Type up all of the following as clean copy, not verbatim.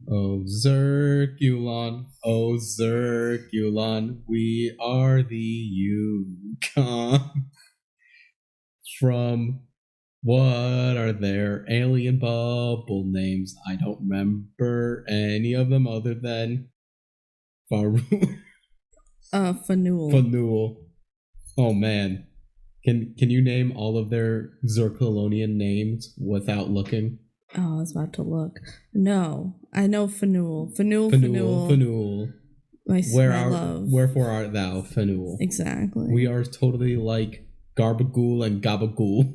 Oh, Zirculon, we are the Yukon. From what are their alien bubble names? I don't remember any of them other than Fanul. Fanul. Oh man. Can you name all of their Zirculonian names without looking? Oh, I was about to look. No, I know Fanul. Fanul. My love. Wherefore art thou, Fanul? Exactly. We are totally like Garbagool and Gabagool.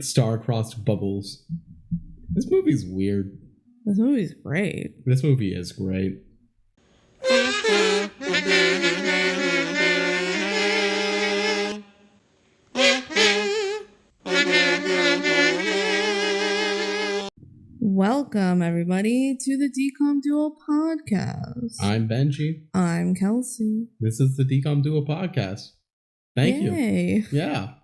Star-crossed bubbles. This movie's weird. This movie's great. This movie is great. Welcome, everybody, to the DCOM Duo podcast. I'm Benji. I'm Kelsey. This is the DCOM Duo podcast. Thank you. Yeah.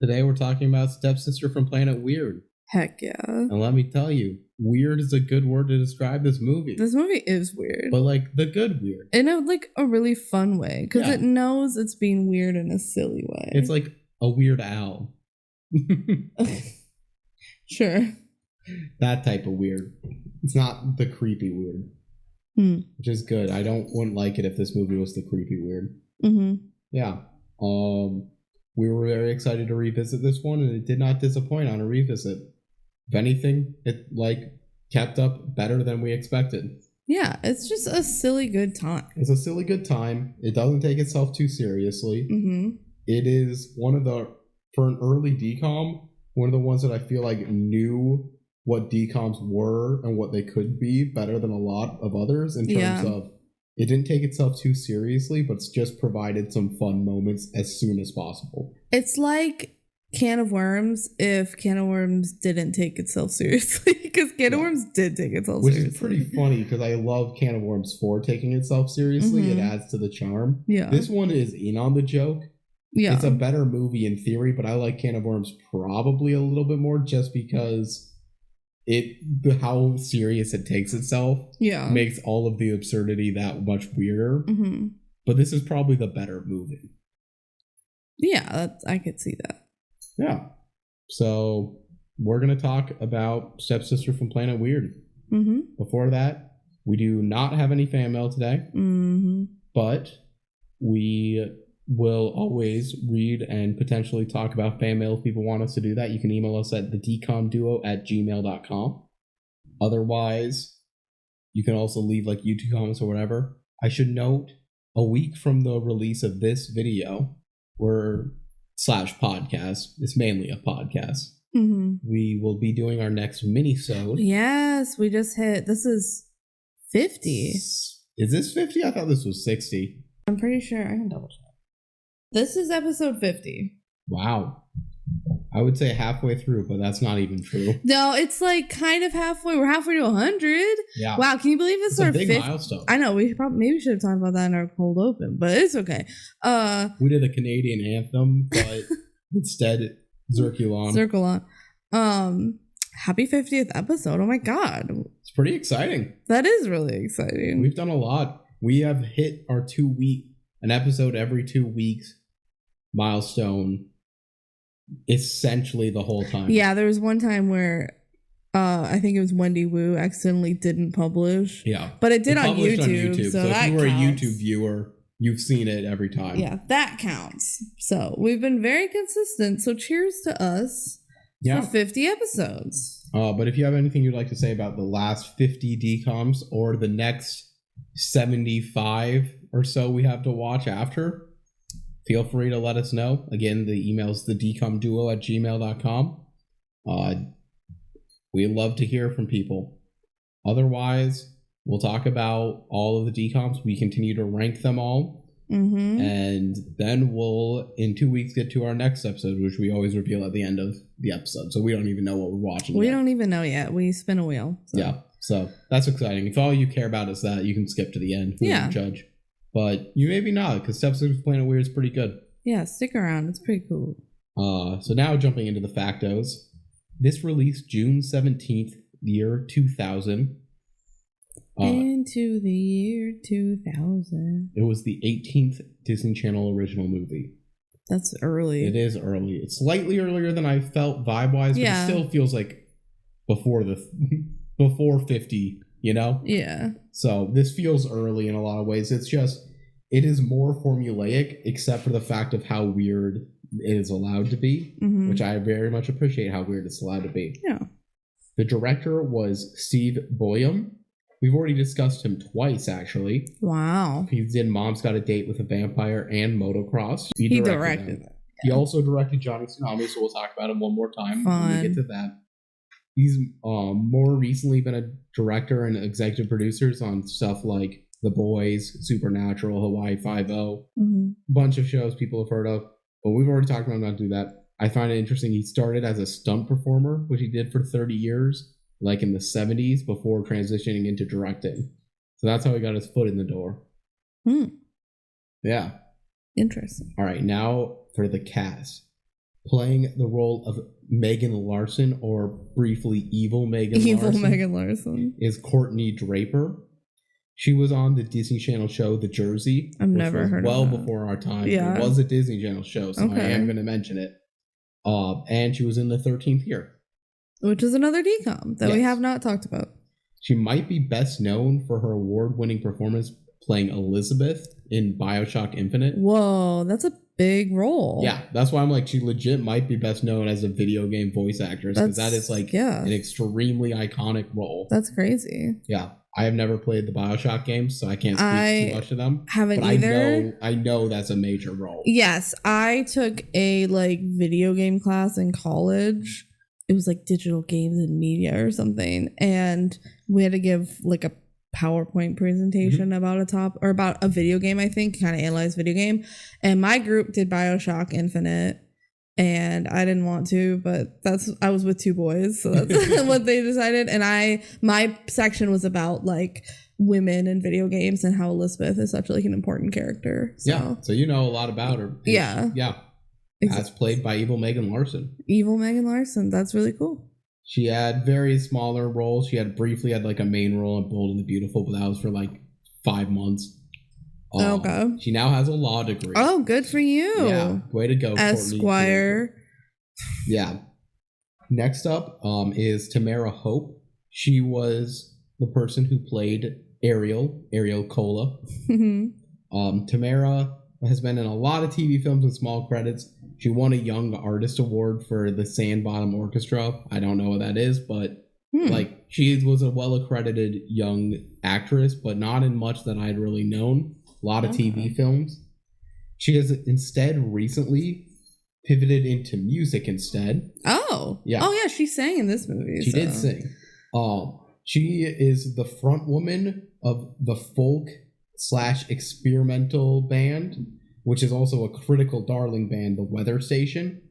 Today we're talking about Stepsister from Planet Weird. Heck yeah. And let me tell you, weird is a good word to describe this movie. This movie is weird. But like the good weird. In a really fun way. Because it knows it's being weird in a silly way. It's like a Weird Al. Sure. That type of weird. It's not the creepy weird. Which is good. I wouldn't like it if this movie was the creepy weird. Mm-hmm. Yeah. We were very excited to revisit this one, and it did not disappoint on a revisit. If anything, it kept up better than we expected. Yeah, it's just a silly good time. It's a silly good time. It doesn't take itself too seriously. Mm-hmm. It is for an early DCOM, one of the ones that I feel like knew what DCOMs were and what they could be better than a lot of others in terms of it didn't take itself too seriously, but it's just provided some fun moments as soon as possible. It's like Can of Worms if Can of Worms didn't take itself seriously, because Can of Worms did take itself seriously. Which is pretty funny, because I love Can of Worms for taking itself seriously. Mm-hmm. It adds to the charm. Yeah. This one is in on the joke. Yeah. It's a better movie in theory, but I like Can of Worms probably a little bit more just because how serious it takes itself makes all of the absurdity that much weirder. Mm-hmm. But this is probably the better movie. Yeah, I could see that. Yeah. So we're going to talk about Stepsister from Planet Weird. Mm-hmm. Before that, we do not have any fan mail today. Mm-hmm. But we will always read and potentially talk about fan mail if people want us to do that. You can email us at thedcomduo@gmail.com. Otherwise, you can also leave YouTube comments or whatever. I should note, a week from the release of this video, /podcast, it's mainly a podcast. Mm-hmm. We will be doing our next mini-sode. Yes, we just hit, this is 50. Is this 50? I thought this was 60. I'm pretty sure, I can double check. This is episode 50. Wow. I would say halfway through, but that's not even true. No, it's kind of halfway. We're halfway to 100. Yeah. Wow, can you believe this is our big milestone? I know, we maybe should have talked about that in our cold open, but it's okay. We did the Canadian anthem, but instead, Zirculon. Happy 50th episode. Oh my God. It's pretty exciting. That is really exciting. We've done a lot. We have hit our 2-week, an episode every 2 weeks milestone essentially the whole time. Yeah, there was one time where I think it was Wendy Wu accidentally didn't publish. Yeah. But it did on YouTube. So if you were a YouTube viewer, you've seen it every time. Yeah, that counts. So we've been very consistent. So cheers to us for 50 episodes. But if you have anything you'd like to say about the last 50 DCOMs or the next 75 or so we have to watch after, feel free to let us know. Again, the email is thedcomduo@gmail.com. We love to hear from people. Otherwise, we'll talk about all of the DCOMs. We continue to rank them all. Mm-hmm. And then we'll, in 2 weeks, get to our next episode, which we always reveal at the end of the episode. So we don't even know what we're watching yet. We don't even know yet. We spin a wheel. So. Yeah. So that's exciting. If all you care about is that, you can skip to the end. We won't judge. But you maybe not, because Stepsister from Planet Weird is pretty good. Yeah, stick around. It's pretty cool. So now jumping into the factos. This released June 17th, year 2000. Into the year 2000. It was the 18th Disney Channel original movie. That's early. It is early. It's slightly earlier than I felt vibe-wise, but it still feels like before 50, you know? Yeah. So this feels early in a lot of ways. It's just, it is more formulaic, except for the fact of how weird it is allowed to be, which I very much appreciate how weird it's allowed to be. Yeah. The director was Steve Boyum. We've already discussed him twice, actually. Wow. He did Mom's Got a Date with a Vampire and Motocross. He directed that. Yeah. He also directed Johnny Tsunami, so we'll talk about him one more time when we get to that. He's more recently been a director and executive producers on stuff like The Boys, Supernatural, Hawaii Five-0, bunch of shows people have heard of, but we've already talked about him not do that. I find it interesting. He started as a stunt performer, which he did for 30 years. Like in the 70s, before transitioning into directing. So that's how he got his foot in the door. Yeah. Interesting. All right, now for the cast. Playing the role of Megan Larson, or briefly Evil Megan Larson, is Courtney Draper. She was on the Disney Channel show The Jersey. I've never heard of that. Well before our time. Yeah. It was a Disney Channel show, so I am going to mention it. And she was in the 13th Year. Which is another DCOM that we have not talked about. She might be best known for her award-winning performance playing Elizabeth in BioShock Infinite. Whoa, that's a big role. Yeah, that's why I'm like, she legit might be best known as a video game voice actress, because that is like an extremely iconic role. That's crazy. Yeah, I have never played the BioShock games, so I can't speak too much to them. Haven't either. I know that's a major role. Yes, I took a video game class in college. It was like digital games and media or something, and we had to give like a PowerPoint presentation about a video game, I think, kind of analyze video game. And my group did BioShock Infinite, and I didn't want to, but I was with two boys, so that's what they decided. And my section was about like women in video games and how Elizabeth is such like an important character. So. Yeah, so you know a lot about her. Yeah. As played by Evil Megan Larson. Evil Megan Larson. That's really cool. She had very smaller roles. She briefly had like a main role in Bold and the Beautiful, but that was for like 5 months. Okay. She now has a law degree. Oh, good for you. Yeah. Way to go, Esquire. Yeah. Next up is Tamara Hope. She was the person who played Ariel Cola. Tamara has been in a lot of TV films and small credits. She won a Young Artist Award for the Sandbottom Orchestra. I don't know what that is, but she was a well-accredited young actress, but not in much that I'd really known. A lot of TV films. She has instead recently pivoted into music instead. Oh. Yeah. Oh, yeah, she sang in this movie. She did sing. She is the front woman of the folk/experimental band, which is also a critical darling band, The Weather Station.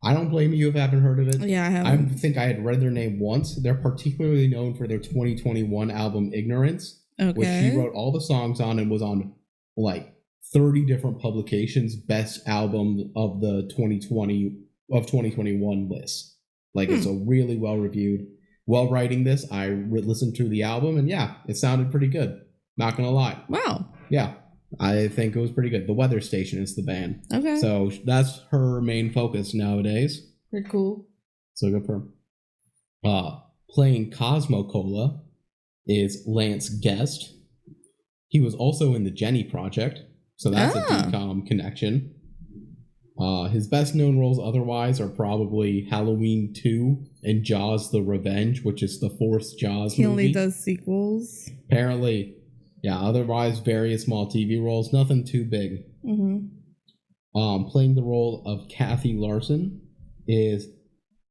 I don't blame you if you haven't heard of it. Yeah, I haven't. I think I had read their name once. They're particularly known for their 2021 album, Ignorance, which she wrote all the songs on and was on like 30 different publications' best album of the 2021 list. Like, it's a really well-reviewed. While writing this, I listened to the album, and yeah, it sounded pretty good. Not gonna lie. Wow. Yeah. I think it was pretty good. The Weather Station is the band. Okay. So that's her main focus nowadays. Pretty cool. So good for her. Playing Cosmo Cola is Lance Guest. He was also in the Jenny Project. So that's a DCOM connection. His best known roles otherwise are probably Halloween 2 and Jaws the Revenge, which is the fourth Jaws movie. He only does sequels. Apparently. Yeah, otherwise various small TV roles, nothing too big. Playing the role of Kathy Larson is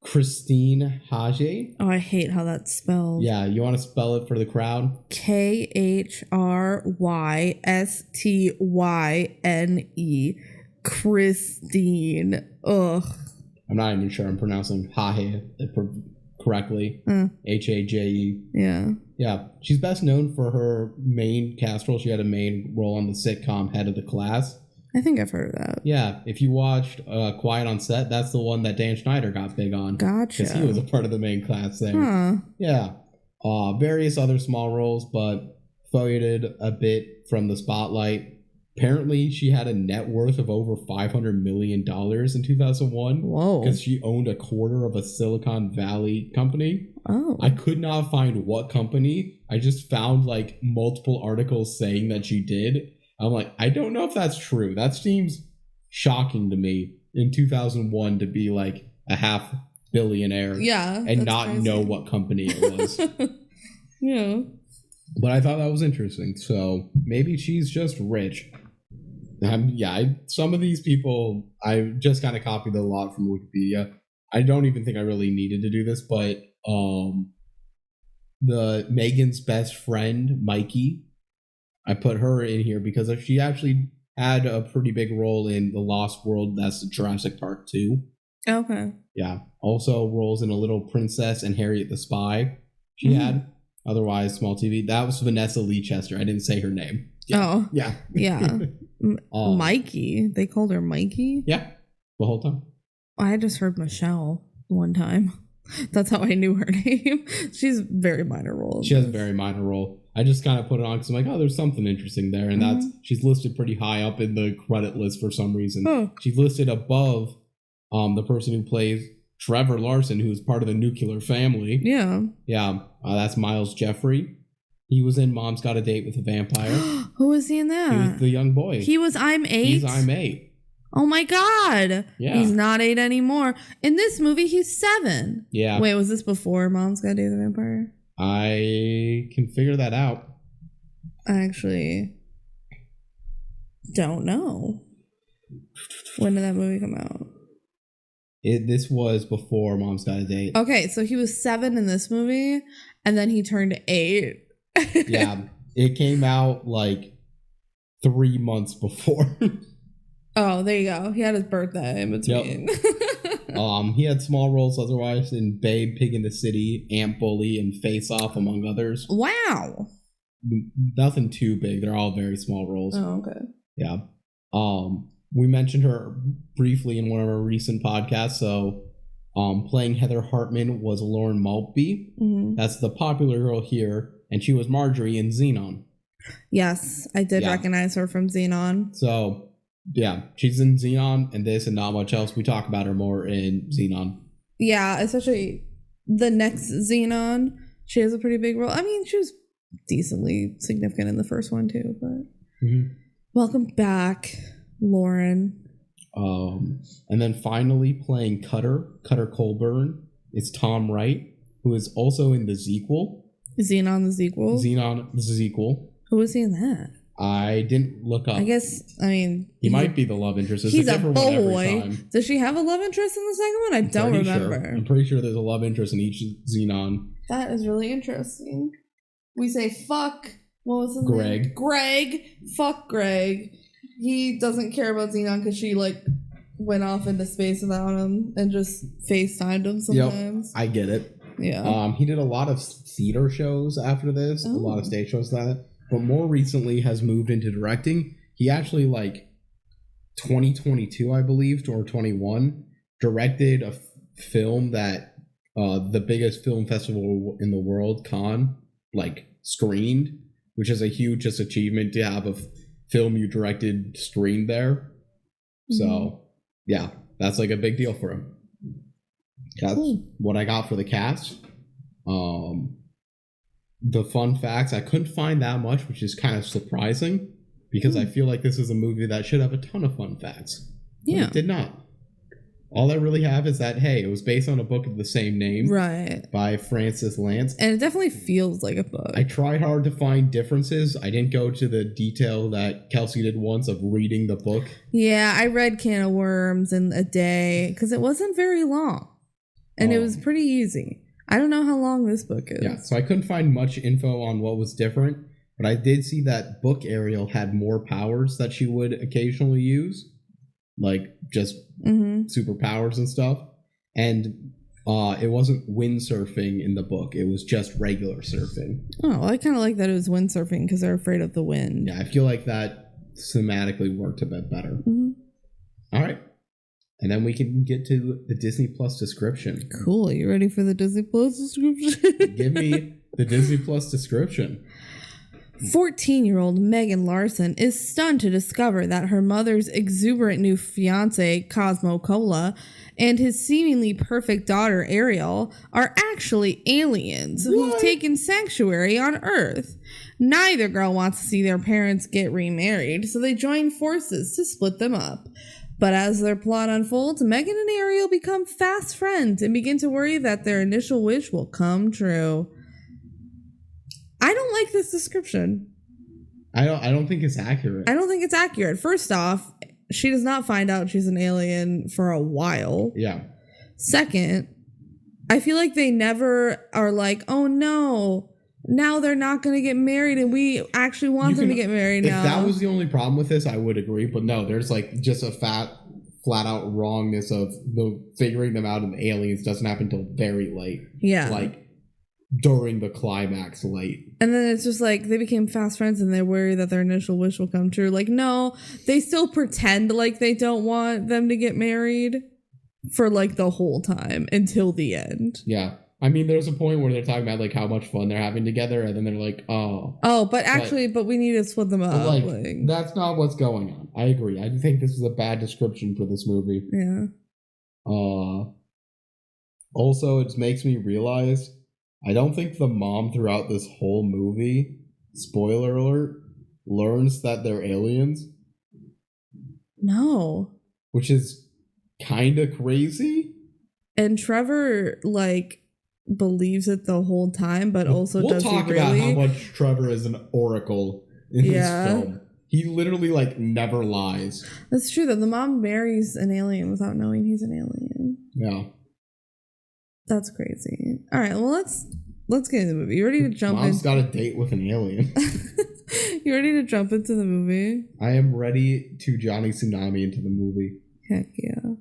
Christine Hage. Oh, I hate how that's spelled. Yeah, you want to spell it for the crowd? Khrystyne. Christine. Ugh. I'm not even sure I'm pronouncing Hage correctly. Haje. Yeah. Yeah. She's best known for her main cast role. She had a main role on the sitcom Head of the Class. I think I've heard of that. Yeah. If you watched Quiet on Set, that's the one that Dan Schneider got big on. Gotcha. Because he was a part of the main class there. Huh. Yeah. Various other small roles, but faded a bit from the spotlight. Apparently, she had a net worth of over $500 million in 2001. Whoa. Because she owned a quarter of a Silicon Valley company. Oh. I could not find what company. I just found like multiple articles saying that she did. I'm like, I don't know if that's true. That seems shocking to me in 2001 to be like a half billionaire. Yeah. And not crazy. Know what company it was. Yeah. But I thought that was interesting. So maybe she's just rich. Some of these people, I just kind of copied a lot from Wikipedia. I don't even think I really needed to do this, but the Megan's best friend, Mikey, I put her in here because she actually had a pretty big role in The Lost World. That's Jurassic Park 2. Okay. Yeah. Also roles in A Little Princess and Harriet the Spy she had. Otherwise, small TV. That was Vanessa Leachester. I didn't say her name. Yeah. Oh. Yeah. Yeah. Mikey. They called her Mikey? Yeah. The whole time. I just heard Michelle one time. That's how I knew her name. She's very minor role. She has a very minor role. I just kind of put it on because I'm like, oh, there's something interesting there. And she's listed pretty high up in the credit list for some reason. Oh. She's listed above the person who plays Trevor Larson, who's part of the nuclear family. Yeah. Yeah. That's Miles Jeffrey. He was in Mom's Got a Date with a Vampire. Who was he in that? He was the young boy. He was I'm 8? He's I'm 8. Oh my God. Yeah. He's not 8 anymore. In this movie, he's 7. Yeah. Wait, was this before Mom's Got a Date with a Vampire? I can figure that out. I actually don't know. When did that movie come out? This was before Mom's Got a Date. Okay, so he was 7 in this movie, and then he turned 8. Yeah, it came out like 3 months before. Oh, there you go. He had his birthday in between. Yep. He had small roles otherwise in Babe, Pig in the City, Ant Bully, and Face Off, among others. Wow. Nothing too big. They're all very small roles. Oh, okay. Yeah. We mentioned her briefly in one of our recent podcasts. So, playing Heather Hartman was Lauren Maltby. Mm-hmm. That's the popular girl here, and she was Marjorie in Xenon. Yes, I did recognize her from Xenon. So, yeah, she's in Xenon and this and not much else. We talk about her more in Xenon. Yeah, especially the next Xenon. She has a pretty big role. I mean, she was decently significant in the first one too, but welcome back, Lauren. And then finally playing Cutter Colburn is Tom Wright, who is also in the sequel. Xenon the sequel? Xenon the sequel. Who was he in that? I didn't look up. I guess, I mean... He might be the love interest. It's he's a different boy. one every time. Does she have a love interest in the second one? I don't remember. Sure. I'm pretty sure there's a love interest in each Xenon. That is really interesting. We say fuck... What was his Greg. name? Greg. Fuck Greg. He doesn't care about Xenon because she, like, went off into space without him and just FaceTimed him sometimes. Yep, I get it. Yeah. He did a lot of theater shows after this. A lot of stage shows that. But more recently has moved into directing. He actually, like, 2022, I believe, or 21, directed a film that the biggest film festival in the world, Cannes, like, screened, which is a huge achievement to have a film you directed screened there. So, yeah, that's, like, a big deal for him. That's what I got for the cast. The fun facts, I couldn't find that much, which is kind of surprising because I feel like this is a movie that should have a ton of fun facts. Yeah. But it did not. All I really have is that, hey, it was based on a book of the same name. Right. By Francis Lance. And it definitely feels like a book. I tried hard to find differences. I didn't go to the detail that Kelsey did once of reading the book. Yeah, I read Can of Worms in a day because it wasn't very long. And it was pretty easy. I don't know how long this book is. Yeah, so I couldn't find much info on what was different, but I did see that Book Ariel had more powers that she would occasionally use, like just superpowers and stuff. And it wasn't windsurfing in the book; it was just regular surfing. Oh, well, I kind of like that it was windsurfing because they're afraid of the wind. Yeah, I feel like that thematically worked a bit better. All right. And then we can get to the Disney Plus description. Cool. You ready for the Disney Plus description? Give me the Disney Plus description. 14-year-old Megan Larson is stunned to discover that her mother's exuberant new fiance, Cosmo Cola, and his seemingly perfect daughter, Ariel, are actually aliens who've taken sanctuary on Earth. Neither girl wants to see their parents get remarried, so they join forces to split them up. But as their plot unfolds, Megan and Ariel become fast friends and begin to worry that their initial wish will come true. I don't like this description. I don't think it's accurate. I don't think it's accurate. First off, she does not find out she's an alien for a while. Yeah. Second, I feel like they never are like, oh no, now they're not going to get married and we actually want them to get married now. If that was the only problem with this, I would agree. But no, there's like just a flat out wrongness of the figuring them out, and the aliens doesn't happen till very late. Yeah. Like during the climax late. And then it's just like they became fast friends and they're worried that their initial wish will come true. Like, no, they still pretend like they don't want them to get married for like the whole time until the end. Yeah. I mean, there's a point where they're talking about like how much fun they're having together, and then they're like, but we need to split them up. Like, that's not what's going on. I agree. I think this is a bad description for this movie. Yeah. Also, it makes me realize I don't think the mom throughout this whole movie, spoiler alert, learns that they're aliens. No. Which is kind of crazy. And Trevor, like, believes it the whole time, but also does he really? We'll talk about how much Trevor is an oracle in this film. He literally, like, never lies. That's true, though. The mom marries an alien without knowing he's an alien. Yeah. That's crazy. All right, well, let's get into the movie. You ready to jump in? Mom's got a date with an alien. You ready to jump into the movie? I am ready to Johnny Tsunami into the movie. Heck yeah.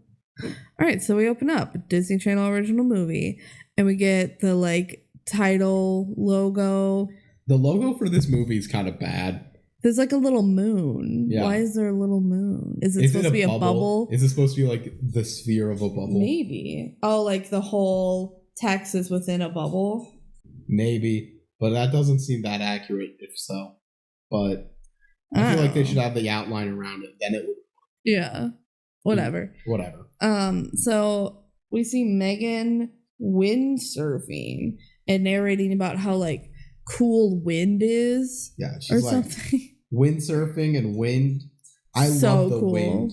All right, so we open up Disney Channel original movie, and we get the, like, title logo. The logo for this movie is kind of bad. There's like a little moon. Yeah. Why is there a little moon? Is it supposed to be a bubble? Is it supposed to be like the sphere of a bubble? Maybe. Oh, like the whole text is within a bubble? Maybe. But that doesn't seem that accurate if so. But I feel like they should have the outline around it. Then it would. Yeah. Whatever. So we see Megan windsurfing and narrating about how like cool wind is. Yeah, she's like something. Windsurfing and wind. I so love the cool. wind.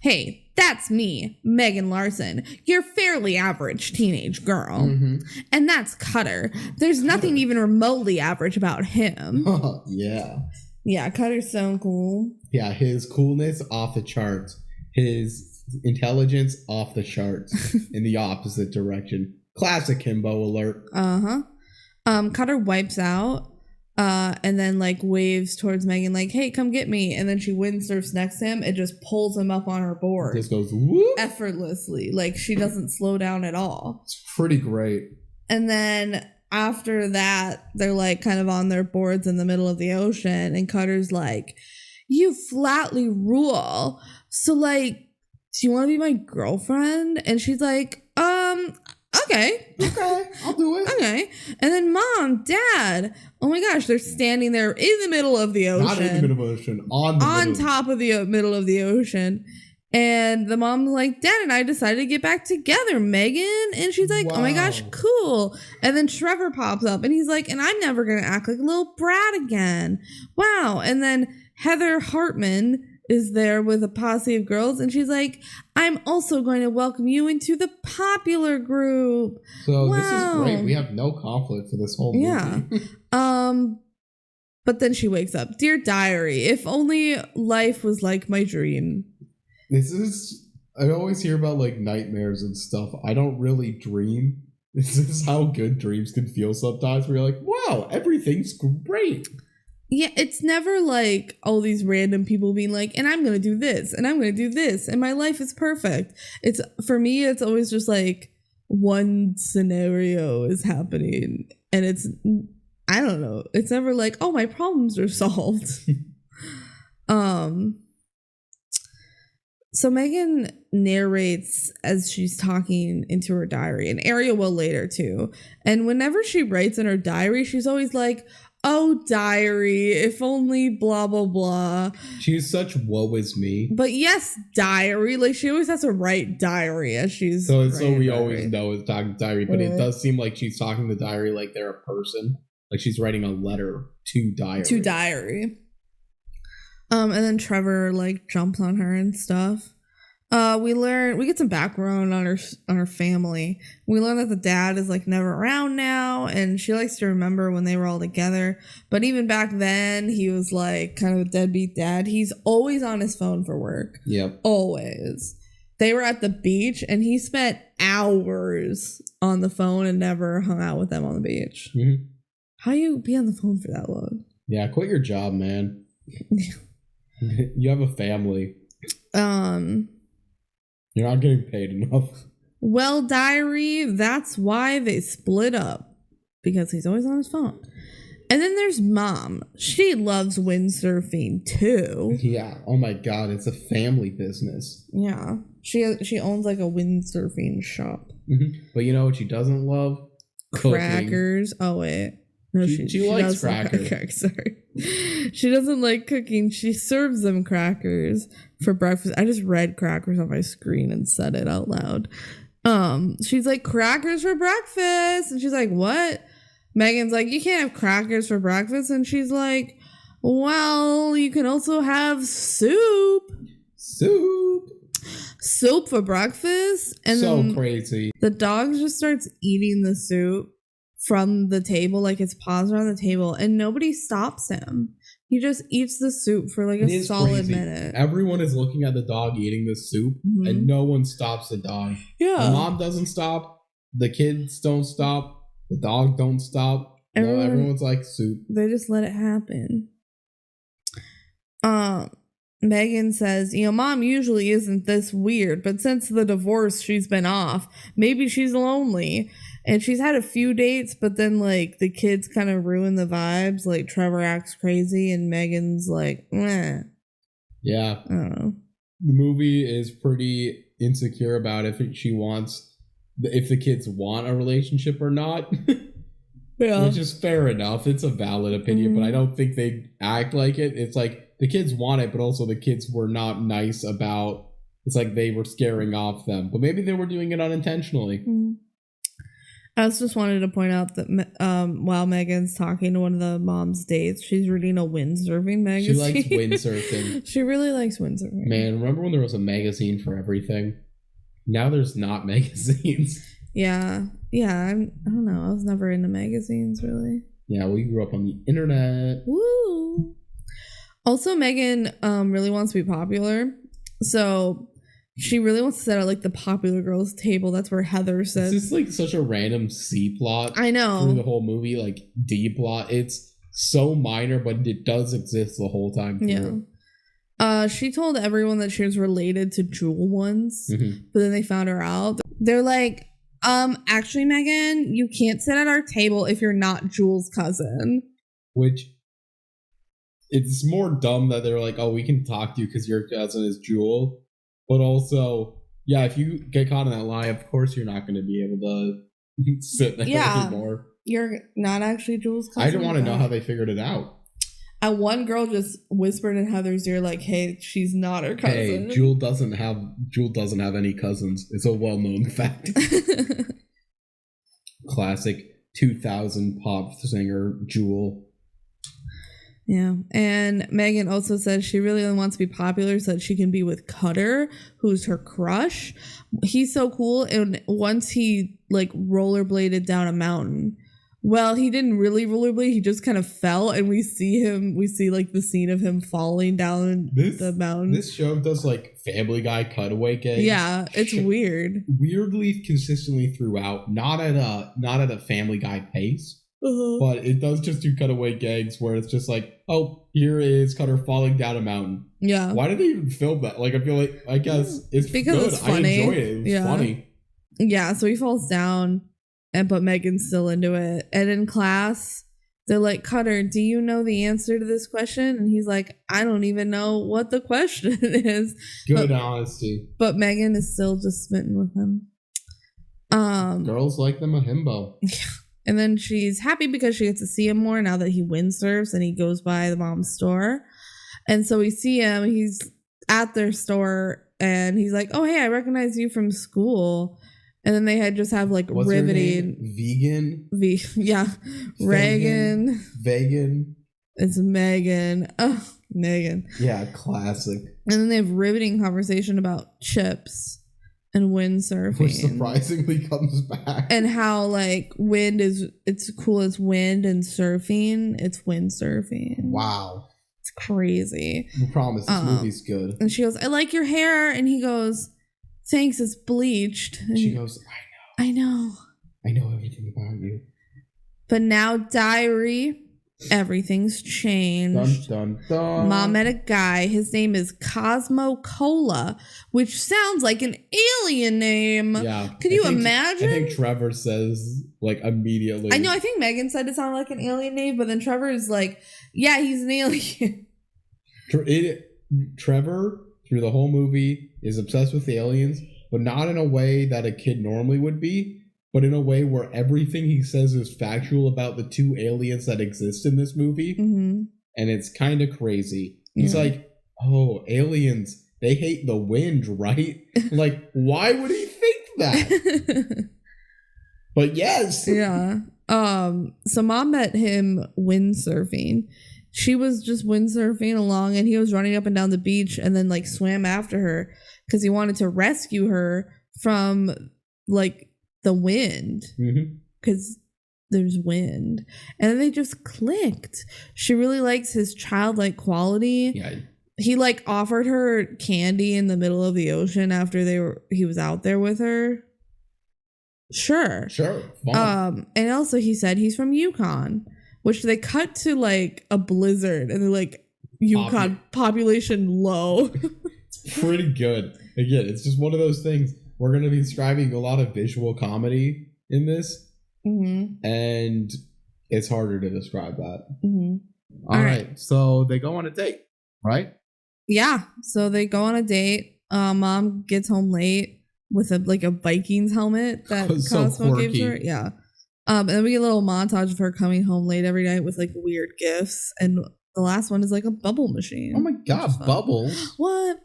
Hey, that's me, Megan Larson, your fairly average teenage girl. Mm-hmm. And that's Cutter. There's nothing even remotely average about him. Yeah. Yeah, Cutter's so cool. Yeah, his coolness off the charts. His intelligence off the charts in the opposite direction. Classic himbo alert. Cutter wipes out and then like waves towards Megan like, hey, come get me. And then she windsurfs next to him and just pulls him up on her board. Just goes whoop. Effortlessly. Like she doesn't slow down at all. It's pretty great. And then after that, they're like kind of on their boards in the middle of the ocean. And Cutter's like, you flatly rule. So like, do you want to be my girlfriend? And she's like, okay, I'll do it. Okay. And then Mom, Dad, oh my gosh, they're standing there in the middle of the ocean. Not in the middle of the ocean, on top of the middle of the ocean. And the mom's like, Dad and I decided to get back together, Megan. And she's like, wow. Oh my gosh, cool. And then Trevor pops up and he's like, and I'm never going to act like a little brat again. Wow. And then Heather Hartman is there with a posse of girls and she's like, I'm also going to welcome you into the popular group. So wow. This is great. We have no conflict for this whole movie. Yeah. But then she wakes up. Dear diary, if only life was like my dream. I always hear about like nightmares and stuff. I don't really dream. This is how good dreams can feel sometimes where you're like, wow, everything's great. Yeah, it's never like all these random people being like, and I'm going to do this, and I'm going to do this, and my life is perfect. It's for me, it's always just like one scenario is happening, and it's, I don't know. It's never like, oh, my problems are solved. So Megan narrates as she's talking into her diary, and Ariel will later too. And whenever she writes in her diary, she's always like, oh, diary, if only blah, blah, blah. She's such woe is me. But yes, diary. Like, she always has to write diary as she's So we always know it's talking to diary, but right. It does seem like she's talking to diary like they're a person. Like she's writing a letter to diary. And then Trevor, like, jumps on her and stuff. We get some background on her family. We learn that the dad is like never around now, and she likes to remember when they were all together. But even back then, he was like kind of a deadbeat dad. He's always on his phone for work. Yep. Always. They were at the beach, and he spent hours on the phone and never hung out with them on the beach. Mm-hmm. How you be on the phone for that long? Yeah, quit your job, man. You have a family. You're not getting paid enough. Well, diary, that's why they split up. Because he's always on his phone. And then there's mom. She loves windsurfing too. Yeah. Oh my God, it's a family business. Yeah. She owns like a windsurfing shop. Mm-hmm. But you know what she doesn't love? Crackers. Oh, wait. No, she likes crackers. Like sorry. She doesn't like cooking. She serves them crackers for breakfast. I just read crackers on my screen and said it out loud. She's like, crackers for breakfast. And she's like, what? Megan's like, you can't have crackers for breakfast. And she's like, well, you can also have soup. Soup for breakfast. And so crazy. The dog just starts eating the soup from the table, like his paws are on the table, and nobody stops him. He just eats the soup for like a solid minute. Everyone is looking at the dog eating the soup, and no one stops the dog. Yeah. The mom doesn't stop. The kids don't stop. The dog don't stop. Everyone's like, soup. They just let it happen. Megan says, mom usually isn't this weird, but since the divorce, she's been off. Maybe she's lonely. And she's had a few dates, but then, like, the kids kind of ruin the vibes. Like, Trevor acts crazy, and Megan's like, meh. Yeah. I don't know. The movie is pretty insecure about if the kids want a relationship or not. Yeah. Which is fair enough. It's a valid opinion, but I don't think they act like it. It's like the kids want it, but also the kids were not nice about. It's like they were scaring off them, but maybe they were doing it unintentionally. I also just wanted to point out that while Megan's talking to one of the mom's dates, she's reading a windsurfing magazine. She likes windsurfing. She really likes windsurfing. Man, remember when there was a magazine for everything? Now there's not magazines. Yeah. I don't know. I was never into magazines, really. Yeah, we grew up on the internet. Woo! Also, Megan really wants to be popular. So she really wants to sit at like the popular girls table. That's where Heather sits. It's just like such a random C plot. I know. Through the whole movie, like D plot. It's so minor, but it does exist the whole time through. Yeah. She told everyone that she was related to Jewel once, but then they found her out. They're like, actually, Megan, you can't sit at our table if you're not Jewel's cousin. Which, it's more dumb that they're like, oh, we can talk to you because your cousin is Jewel. But also, yeah, if you get caught in that lie, of course you're not going to be able to sit there anymore. You're not actually Jewel's cousin. I don't want to know how they figured it out. And one girl just whispered in Heather's ear, like, "Hey, she's not her cousin." Hey, Jewel doesn't have any cousins. It's a well-known fact. Classic 2000 pop singer Jewel. Yeah, and Megan also says she really only wants to be popular so that she can be with Cutter, who's her crush. He's so cool, and once he like rollerbladed down a mountain. Well, he didn't really rollerblade. He just kind of fell, and we see like the scene of him falling down the mountain. This show does like Family Guy cutaway gags. Yeah, it's weird. Weirdly consistently throughout, not at a Family Guy pace, but it does just do cutaway gags where it's just like, oh, here is Cutter falling down a mountain. Yeah. Why did they even film that? Like, I guess it's because good. It's funny. I enjoy it. It was funny. Yeah, so he falls down. But Megan's still into it. And in class, they're like, Cutter, do you know the answer to this question? And he's like, I don't even know what the question is. Good honesty. But Megan is still just smitten with him. Girls like them a himbo. And then she's happy because she gets to see him more now that he windsurfs and he goes by the mom's store. And so we see him. He's at their store and he's like, oh, hey, I recognize you from school. And then they had just have like what's riveting. Vegan? Yeah. Reagan. Vegan. It's Megan. Oh, Megan. Yeah, classic. And then they have riveting conversation about chips and windsurfing. Which surprisingly comes back. And how like it's cool as wind and surfing. It's windsurfing. Wow. It's crazy. I promise this movie's good. And she goes, I like your hair. And he goes, thanks, it's bleached. And she goes, I know everything about you. But now, diary, everything's changed. Dun, dun, dun. Mom met a guy. His name is Cosmo Cola, which sounds like an alien name. Yeah. Could you imagine? I think Trevor says, like, immediately. I know. I think Megan said it sounded like an alien name, but then Trevor is like, yeah, he's an alien. Trevor, through the whole movie, is obsessed with the aliens, but not in a way that a kid normally would be, but in a way where everything he says is factual about the two aliens that exist in this movie. Mm-hmm. And it's kind of crazy. He's like, oh, aliens, they hate the wind, right? Like, why would he think that? But yes. Yeah. So mom met him windsurfing. She was just windsurfing along and he was running up and down the beach and then like swam after her because he wanted to rescue her from like the wind because there's wind. And then they just clicked. She really likes his childlike quality. Yeah. He like offered her candy in the middle of the ocean after he was out there with her. Sure. Fun. And also he said he's from Yukon, which they cut to like a blizzard and they're like, Yukon population low. It's pretty good. Again, it's just one of those things. We're going to be describing a lot of visual comedy in this. Mm-hmm. And it's harder to describe that. Mm-hmm. All right. So they go on a date, right? Yeah. So they go on a date. Mom gets home late with a Vikings helmet that Cosmo gives her. Yeah. And then we get a little montage of her coming home late every night with like weird gifts. And the last one is like a bubble machine. Oh my God, bubbles. What?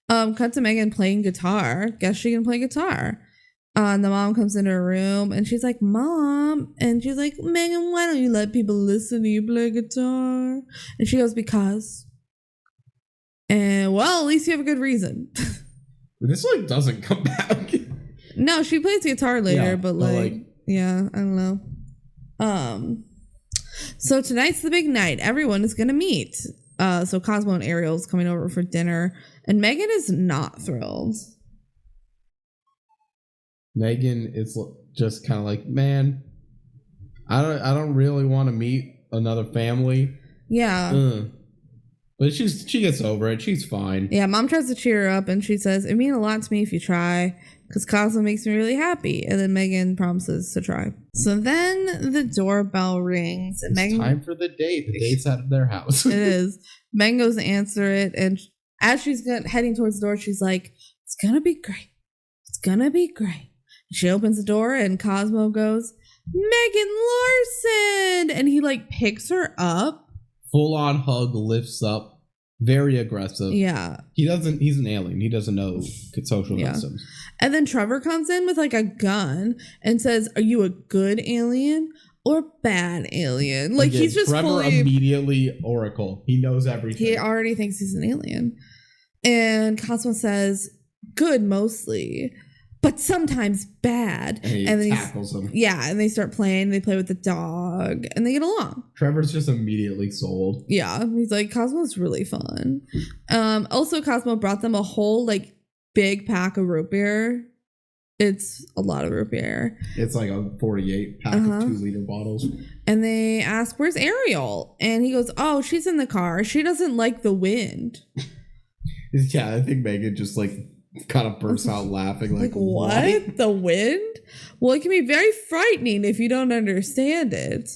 Cut to Megan playing guitar. Guess she can play guitar. And the mom comes into her room and she's like, Mom. And she's like, Megan, why don't you let people listen to you play guitar? And she goes, because. And well, at least you have a good reason. This like doesn't come back. No, she plays guitar later, but yeah, I don't know. So tonight's the big night. Everyone is gonna meet. So Cosmo and Ariel's coming over for dinner, and Megan is not thrilled. Megan is just kind of like, man, I don't really want to meet another family. Yeah. But she gets over it. She's fine. Yeah, Mom tries to cheer her up, and she says, "It means a lot to me if you try, because Cosmo makes me really happy." And then Megan promises to try. So then the doorbell rings, and it's time for the date. The date's out of their house. It is. Megan goes to answer it, and as she's heading towards the door, she's like, "It's gonna be great. It's gonna be great." She opens the door, and Cosmo goes, "Megan Larson!" And he like picks her up. Full on hug, lifts up. Very aggressive. Yeah. He's an alien. He doesn't know social customs. And then Trevor comes in with like a gun and says, "Are you a good alien or bad alien?" Like he's just Trevor immediately Oracle. He knows everything. He already thinks he's an alien. And Cosmo says, "Good mostly, but sometimes bad." And then he tackles him. Yeah, and they start playing. They play with the dog, and they get along. Trevor's just immediately sold. Yeah, he's like, Cosmo's really fun. Also, Cosmo brought them a whole like big pack of root beer. It's a lot of root beer. It's like a 48 pack of 2-liter bottles. And they ask, "Where's Ariel?" And he goes, "Oh, she's in the car. She doesn't like the wind." Yeah, I think Megan just like kind of bursts out laughing like what? The wind? Well, it can be very frightening if you don't understand it.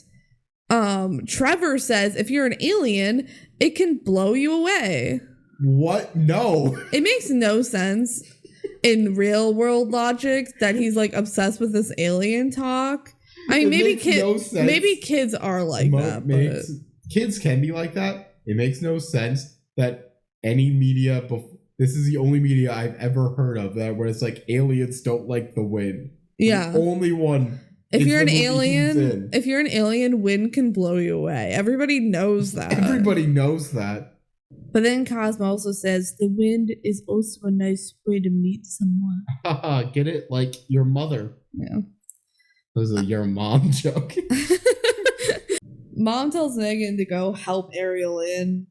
Trevor says if you're an alien, it can blow you away. What? No. It makes no sense in real world logic that he's like obsessed with this alien talk. I mean, maybe kids are like that. Kids can be like that. It makes no sense that any media. This is the only media I've ever heard of that where it's like aliens don't like the wind. Yeah, the only one. If you're an alien, wind can blow you away. Everybody knows that. Everybody knows that. But then Cosmo also says the wind is also a nice way to meet someone. Get it? Like your mother. Yeah. That was a your mom joke. Mom tells Megan to go help Ariel in.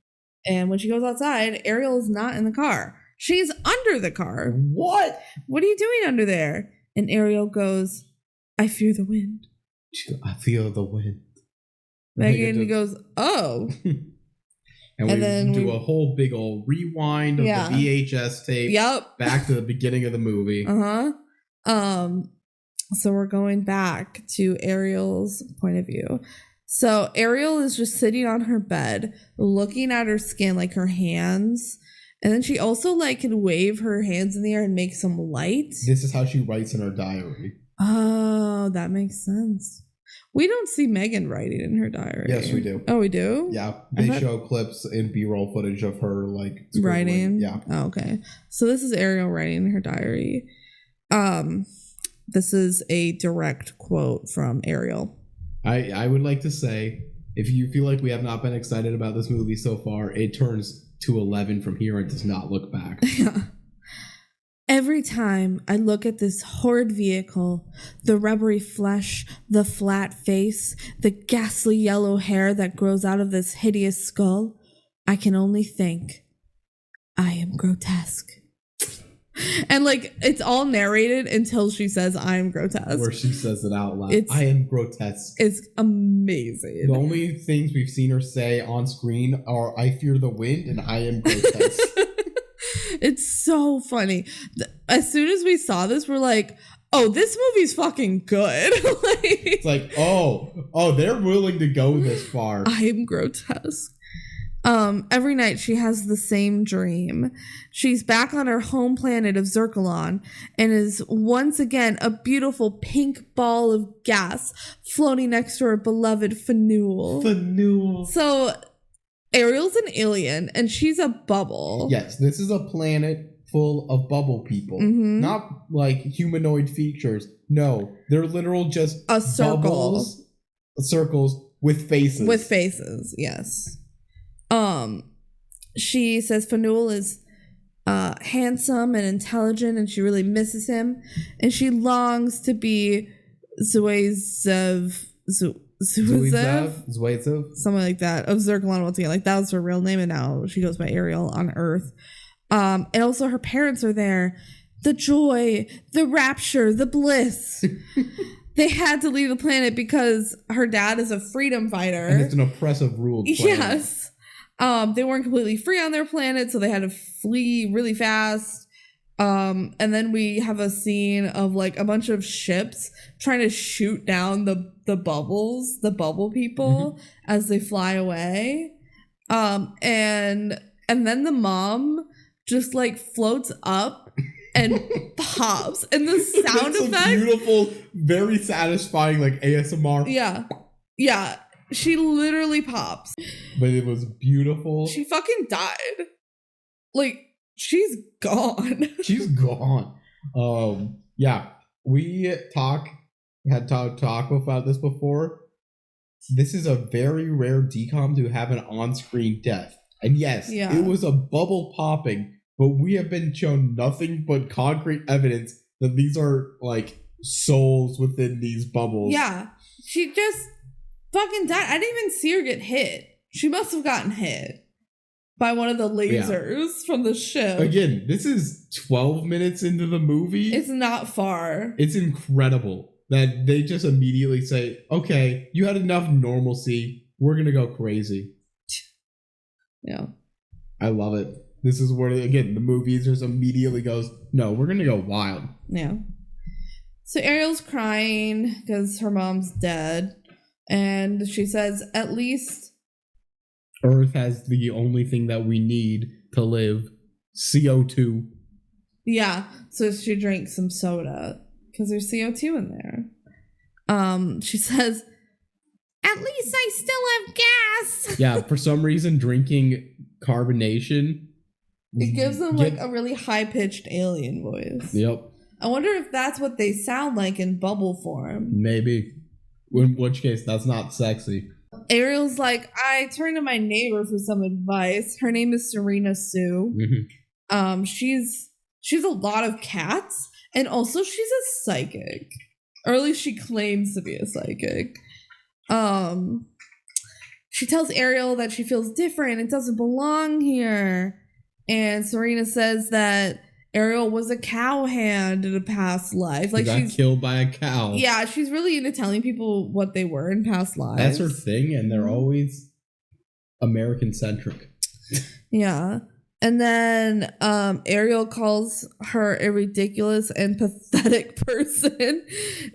And when she goes outside, Ariel is not in the car. She's under the car. What? What are you doing under there? And Ariel goes, I fear the wind. I feel the wind. Megan goes, oh. and then we do a whole big old rewind of the VHS tape. Yep. Back to the beginning of the movie. So we're going back to Ariel's point of view. So Ariel is just sitting on her bed, looking at her skin, like her hands. And then she also like can wave her hands in the air and make some light. This is how she writes in her diary. Oh, that makes sense. We don't see Megan writing in her diary. Yes, we do. Oh, we do? Yeah. They show clips and B-roll footage of her like writing. Yeah. Oh, okay. So this is Ariel writing in her diary. This is a direct quote from Ariel. I would like to say, if you feel like we have not been excited about this movie so far, it turns to 11 from here and does not look back. Yeah. Every time I look at this horrid vehicle, the rubbery flesh, the flat face, the ghastly yellow hair that grows out of this hideous skull, I can only think, I am grotesque. And like it's all narrated until she says I am grotesque. Where she says it out loud. I am grotesque. It's amazing. The only things we've seen her say on screen are I fear the wind and I am grotesque. It's so funny. As soon as we saw this, we're like, oh, this movie's fucking good. It's like, oh, they're willing to go this far. I am grotesque. Every night she has the same dream. She's back on her home planet of Zircalon and is once again a beautiful pink ball of gas floating next to her beloved Fanul. So Ariel's an alien and she's a bubble. Yes, this is a planet full of bubble people. Mm-hmm. Not like humanoid features. No, they're literal just a circle. Bubbles, circles with faces. With faces, yes. She says Fanul is handsome and intelligent and she really misses him and she longs to be Zuazev, something like that, of Zircalon once again. Like that was her real name and now she goes by Ariel on Earth. And also her parents are there. The joy, the rapture, the bliss. They had to leave the planet because her dad is a freedom fighter. And it's an oppressive ruled planet. Yes. They weren't completely free on their planet, so they had to flee really fast. And then we have a scene of like a bunch of ships trying to shoot down the bubble people as they fly away. And then the mom just like floats up and pops, and the sound effect, beautiful, very satisfying, like ASMR. Yeah. She literally pops. But it was beautiful. She fucking died. Like, she's gone. She's gone. Yeah. We had talk about this before. This is a very rare DCOM to have an on-screen death. And yes, it was a bubble popping, but we have been shown nothing but concrete evidence that these are like souls within these bubbles. Yeah. She just fucking died. I didn't even see her get hit. She must have gotten hit by one of the lasers from the ship. Again, this is 12 minutes into the movie. It's not far. It's incredible that they just immediately say, okay, you had enough normalcy. We're going to go crazy. Yeah. I love it. This is where, again, the movie just immediately goes, no, we're going to go wild. Yeah. So Ariel's crying because her mom's dead. And she says, at least Earth has the only thing that we need to live, CO2. Yeah, so she drinks some soda because there's CO2 in there. She says, "At least I still have gas." Yeah, for some reason, drinking carbonation. It gives them like a really high-pitched alien voice. Yep. I wonder if that's what they sound like in bubble form. Maybe. In which case, that's not sexy. Ariel's like, I turned to my neighbor for some advice. Her name is Serena Sue. Mm-hmm. She's a lot of cats, and also she's a psychic. Or at least she claims to be a psychic. She tells Ariel that she feels different and doesn't belong here. And Serena says that Ariel was a cowhand in a past life. Like she's killed by a cow. Yeah, she's really into telling people what they were in past lives. That's her thing, and they're always American-centric. Yeah. And then Ariel calls her a ridiculous and pathetic person.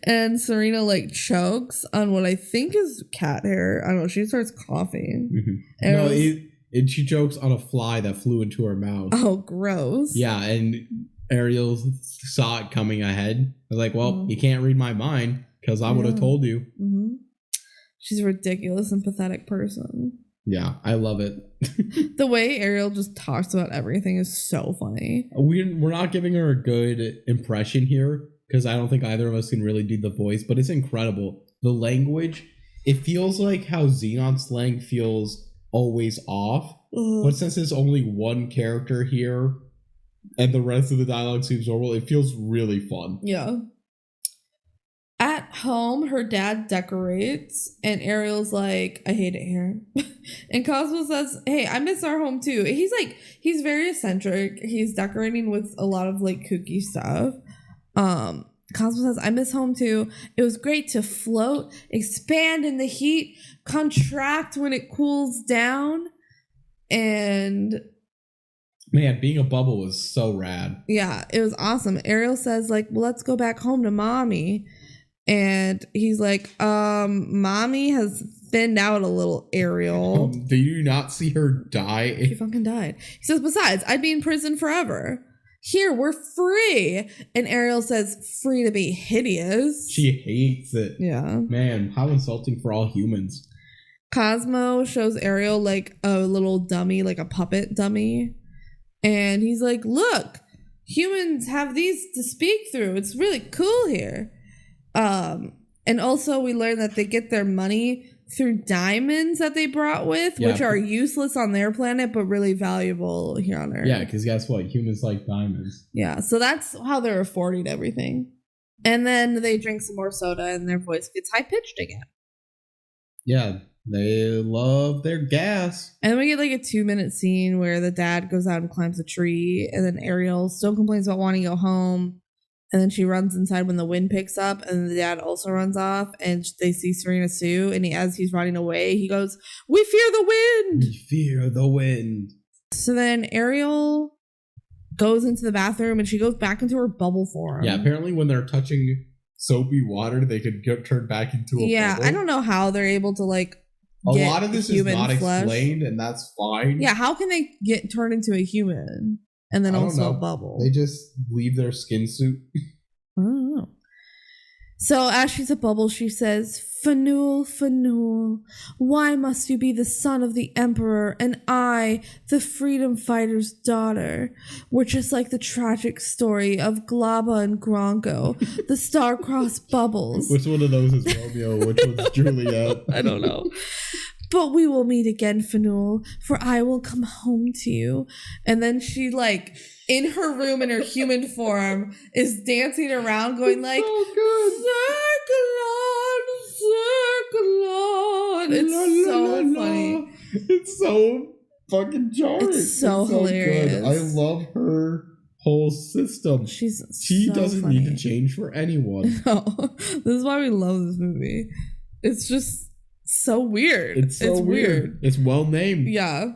And Serena like chokes on what I think is cat hair. I don't know. She starts coughing. Mm-hmm. And she chokes on a fly that flew into her mouth. Oh, gross. Yeah, and Ariel saw it coming ahead. I was like, well, you can't read my mind because I would have told you. Mm-hmm. She's a ridiculous and pathetic person. Yeah, I love it. The way Ariel just talks about everything is so funny. We're not giving her a good impression here because I don't think either of us can really do the voice, but it's incredible. The language, it feels like how Xenon slang feels always off. But since there's only one character here and the rest of the dialogue seems normal, it feels really fun. Yeah. At home, her dad decorates, and Ariel's like, I hate it here. And Cosmo says, hey, I miss our home too. He's very eccentric. He's decorating with a lot of like kooky stuff. Cosmo says, I miss home too. It was great to float, expand in the heat, contract when it cools down. And man, being a bubble was so rad. Yeah, it was awesome. Ariel says, like, well, let's go back home to mommy. And he's like, mommy has thinned out a little, Ariel. Do you not see her die? She fucking died. He says, besides, I'd be in prison forever. Here, we're free. And Ariel says, free to be hideous. She hates it. Yeah. Man, how insulting for all humans. Cosmo shows Ariel like a little dummy, like a puppet dummy. And he's like, look, humans have these to speak through. It's really cool here. And also we learn that they get their money through diamonds that they brought with, which are useless on their planet, but really valuable here on Earth. Yeah, because guess what? Humans like diamonds. Yeah, so that's how they're affording everything. And then they drink some more soda and their voice gets high-pitched again. Yeah, they love their gas. And then we get like a 2-minute scene where the dad goes out and climbs a tree, and then Ariel still complains about wanting to go home. And then she runs inside when the wind picks up, and the dad also runs off, and they see Serena Sue, and as he's running away, he goes, we fear the wind! We fear the wind. So then Ariel goes into the bathroom, and she goes back into her bubble form. Yeah, apparently when they're touching soapy water, they could get turned back into a bubble. I don't know how they're able to, like, a lot of this is not flesh explained, and that's fine. Yeah, how can they get turned into a human? And then also a bubble. They just leave their skin suit. I don't know. So as she's a bubble, she says, Fanul, Fanul, why must you be the son of the emperor and I, the freedom fighter's daughter? We're just like the tragic story of Glaba and Gronko, the star-crossed bubbles. Which one of those is Romeo? Which one's Juliet? I don't know. But we will meet again, Fanul, for I will come home to you. And then she, like, in her room in her human form, is dancing around going like, so good. Circle on. It's so funny. It's so fucking jarring. It's so hilarious. Good. I love her whole system. She so doesn't funny. need to change for anyone. No. This is why we love this movie. It's just so weird. It's so weird. It's well named. Yeah.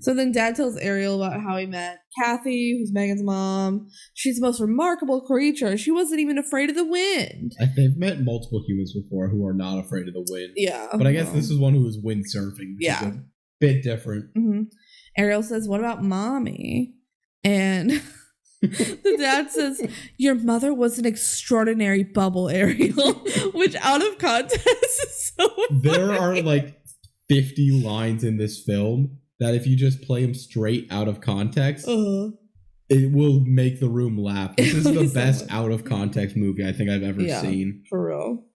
So then Dad tells Ariel about how he met Kathy, who's Megan's mom. She's the most remarkable creature. She wasn't even afraid of the wind. They've met multiple humans before who are not afraid of the wind. Yeah. But I guess this is one who was windsurfing. Which is a bit different. Mm-hmm. Ariel says, what about mommy? And The dad says, your mother was an extraordinary bubble, Ariel, which out of context is so funny. There are like 50 lines in this film that if you just play them straight out of context, it will make the room laugh. This is the best out of context movie I think I've ever seen. For real.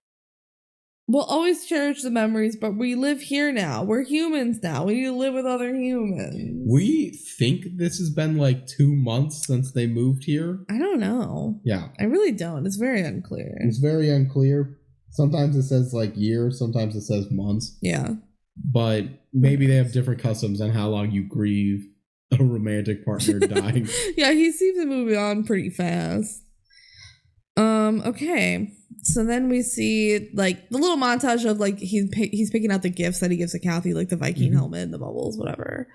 We'll always cherish the memories, but we live here now. We're humans now. We need to live with other humans. We think this has been like 2 months since they moved here. I don't know. Yeah. I really don't. It's very unclear. It's very unclear. Sometimes it says like years, sometimes it says months. Yeah. But maybe they have different customs on how long you grieve a romantic partner dying. Yeah, he seems to move on pretty fast. Okay. So then we see like the little montage of like he's picking out the gifts that he gives to Kathy, like the Viking helmet and the bubbles, whatever.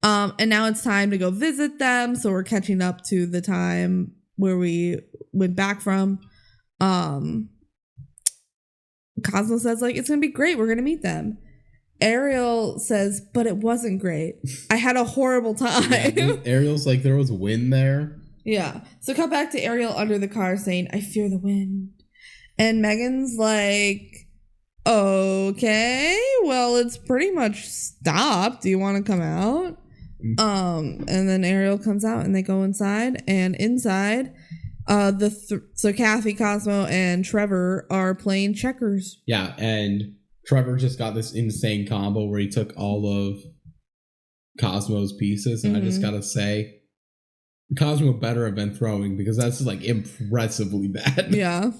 And now it's time to go visit them. So we're catching up to the time where we went back from. Cosmo says like it's gonna be great. We're gonna meet them. Ariel says, but it wasn't great. I had a horrible time. Yeah, Ariel's like there was wind there. Yeah. So cut back to Ariel under the car saying, I fear the wind. And Megan's like, okay, well, it's pretty much stopped. Do you want to come out? And then Ariel comes out and they go inside. And inside, so Kathy, Cosmo, and Trevor are playing checkers. Yeah, and Trevor just got this insane combo where he took all of Cosmo's pieces. And I just gotta say, Cosmo better have been throwing because that's like impressively bad. Yeah.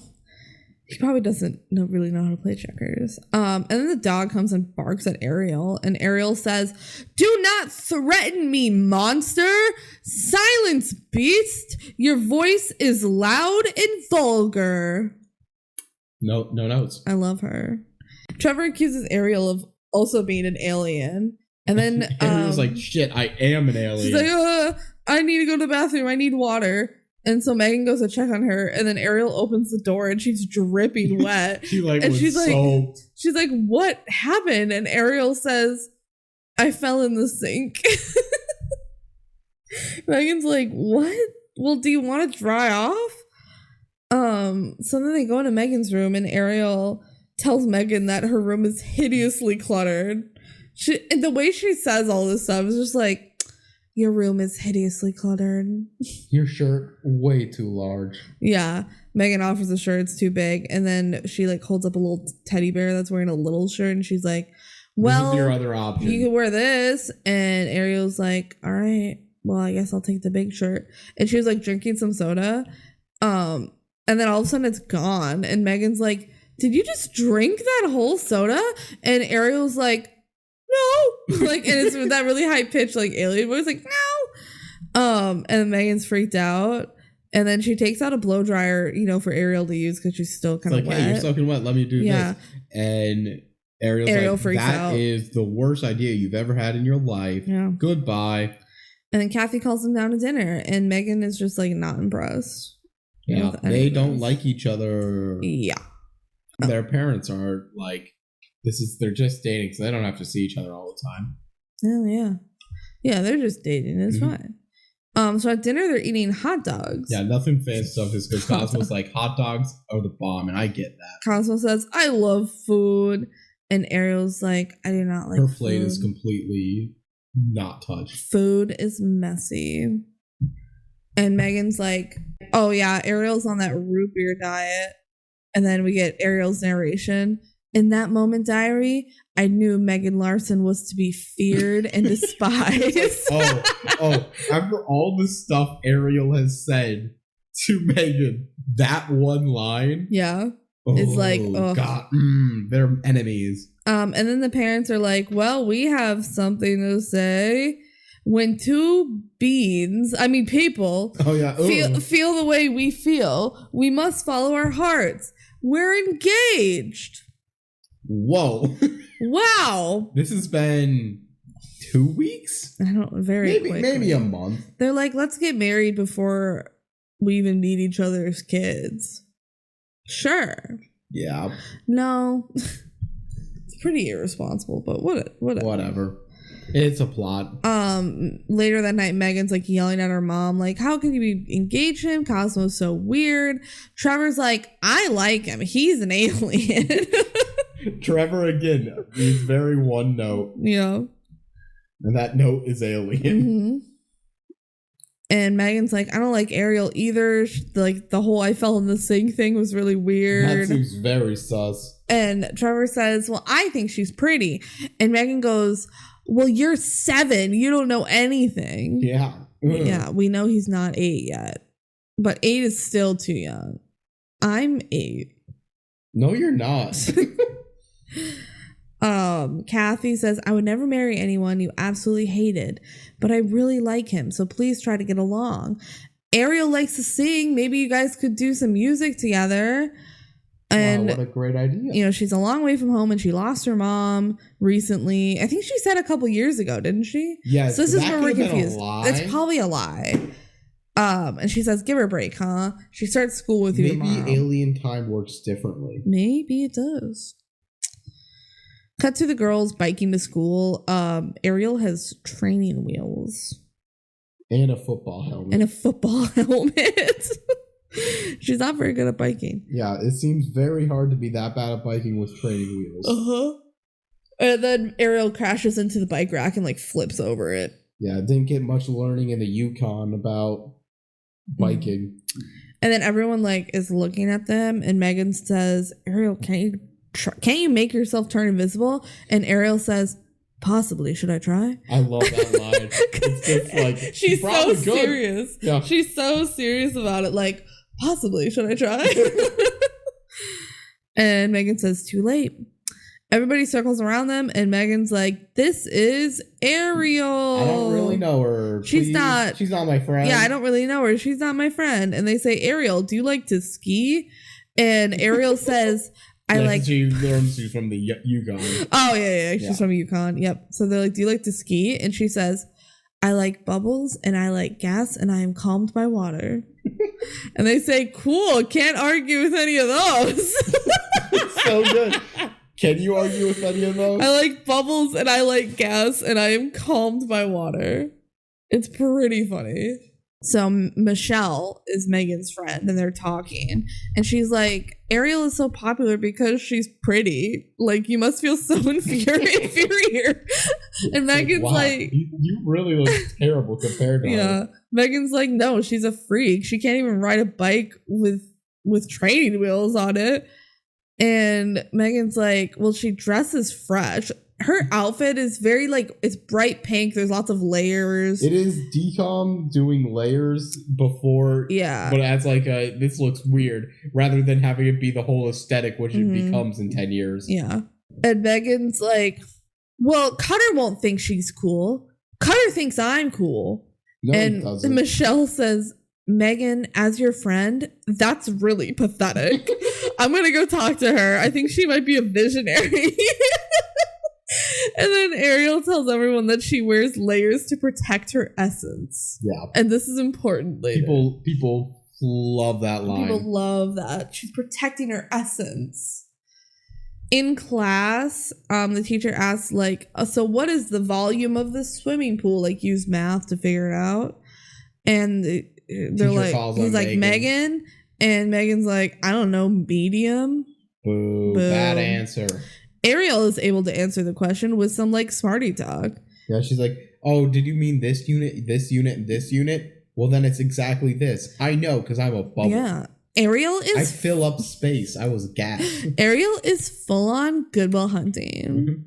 He probably doesn't really know how to play checkers. And then the dog comes and barks at Ariel. And Ariel says, do not threaten me, monster. Silence, beast. Your voice is loud and vulgar. No notes. I love her. Trevor accuses Ariel of also being an alien. And then Ariel's like, shit, I am an alien. She's like, I need to go to the bathroom. I need water. And so Megan goes to check on her, and then Ariel opens the door, and she's dripping wet. She's like, what happened? And Ariel says, I fell in the sink. Megan's like, what? Well, do you want to dry off? So then they go into Megan's room, and Ariel tells Megan that her room is hideously cluttered. And the way she says all this stuff is just like, your room is hideously cluttered. Your shirt way too large. Yeah. Megan offers a shirt. It's too big. And then she like holds up a little teddy bear that's wearing a little shirt. And she's like, well, this is your other option. You can wear this. And Ariel's like, all right, well, I guess I'll take the big shirt. And she was like drinking some soda. And then all of a sudden it's gone. And Megan's like, did you just drink that whole soda? And Ariel's like, no, like, and it's with that really high pitched like alien voice, like no. And Megan's freaked out, and then she takes out a blow dryer, for Ariel to use because she's still kind of wet. Hey, you're soaking wet. Let me do this. And Ariel like, freaks out. That is the worst idea you've ever had in your life. Yeah. Goodbye. And then Kathy calls them down to dinner, and Megan is just like not impressed. Yeah, they don't like each other. Yeah, their parents are like. They're just dating, so they don't have to see each other all the time. Oh, yeah. Yeah, they're just dating. It's fine. So at dinner, they're eating hot dogs. Yeah, nothing fancy stuff is because Cosmo's like, hot dogs are the bomb, and I get that. Cosmo says, I love food. And Ariel's like, I do not like food. Her plate is completely not touched. Food is messy. And Megan's like, oh, yeah, Ariel's on that root beer diet. And then we get Ariel's narration. In that moment, diary, I knew Megan Larson was to be feared and despised. After all the stuff Ariel has said to Megan, that one line. Yeah. It's like, oh, God, they're enemies. And then the parents are like, well, we have something to say. When two people feel the way we feel, we must follow our hearts. We're engaged. Whoa. Wow. This has been 2 weeks? I don't maybe a month. They're like, let's get married before we even meet each other's kids. Sure. Yeah. No. It's pretty irresponsible, but whatever. It's a plot. Later that night, Megan's like yelling at her mom, like, how can you be engaged to him? Cosmo's so weird. Trevor's like, I like him. He's an alien. Trevor, again, is very one note. Yeah. And that note is alien. Mm-hmm. And Megan's like, I don't like Ariel either. Like, the whole I fell in the sink thing was really weird. That seems very sus. And Trevor says, well, I think she's pretty. And Megan goes, well, you're 7. You don't know anything. Yeah. Yeah, we know he's not 8 yet. But 8 is still too young. I'm 8. No, you're not. Kathy says, I would never marry anyone you absolutely hated, but I really like him, so please try to get along. Ariel likes to sing. Maybe you guys could do some music together. And wow, what a great idea. You know, she's a long way from home and she lost her mom recently. I think she said a couple years ago, didn't she? Yes. So this is where we're confused. It's probably a lie. And she says, give her a break, huh? She starts school with you tomorrow. Maybe alien time works differently. Maybe it does. Cut to the girls biking to school. Ariel has training wheels. And a football helmet. She's not very good at biking. Yeah, it seems very hard to be that bad at biking with training wheels. Uh-huh. And then Ariel crashes into the bike rack and like flips over it. Yeah, didn't get much learning in the Yukon about biking. And then everyone like is looking at them and Megan says, Ariel, can't you make yourself turn invisible? And Ariel says, possibly. Should I try? I love that line. It's just like she's so good. serious. Yeah. She's so serious about it. Like, possibly. Should I try? And Megan says, too late. Everybody circles around them and Megan's like, this is Ariel. I don't really know her. She's not my friend. Yeah, I don't really know her. She's not my friend. And they say, Ariel, do you like to ski? And Ariel says, she learns she's from the Yukon. Oh, yeah. She's from Yukon. Yep. So they're like, do you like to ski? And she says, I like bubbles and I like gas and I am calmed by water. And they say, cool. Can't argue with any of those. It's so good. Can you argue with any of those? I like bubbles and I like gas and I am calmed by water. It's pretty funny. So Michelle is Megan's friend and they're talking and she's like, Ariel is so popular because she's pretty. Like, you must feel so inferior. And Megan's wow, like, you really look terrible compared to her. Megan's like, no, she's a freak. She can't even ride a bike with training wheels on it. And Megan's like, well, she dresses fresh. Her outfit is very like, it's bright pink. There's lots of layers. It is DCOM doing layers before. Yeah. But as like this looks weird rather than having it be the whole aesthetic, which it becomes in 10 years. Yeah. And Megan's like, well, Cutter won't think she's cool. Cutter thinks I'm cool. No, and he doesn't. Michelle says, Megan, as your friend, that's really pathetic. I'm going to go talk to her. I think she might be a visionary. And then Ariel tells everyone that she wears layers to protect her essence. Yeah. And this is important later. People love that line. People love that. She's protecting her essence. In class, the teacher asks, like, so what is the volume of the swimming pool? Like, use math to figure it out. And they're like, he's like, Megan. And Megan's like, I don't know, medium. Boo. Bad answer. Ariel is able to answer the question with some like smarty talk. Yeah, she's like, oh, did you mean this unit, and this unit? Well, then it's exactly this. I know, because I'm a bubble. Yeah. Ariel is... I fill up space. I was gas. Ariel is full on Goodwill Hunting. Mm-hmm.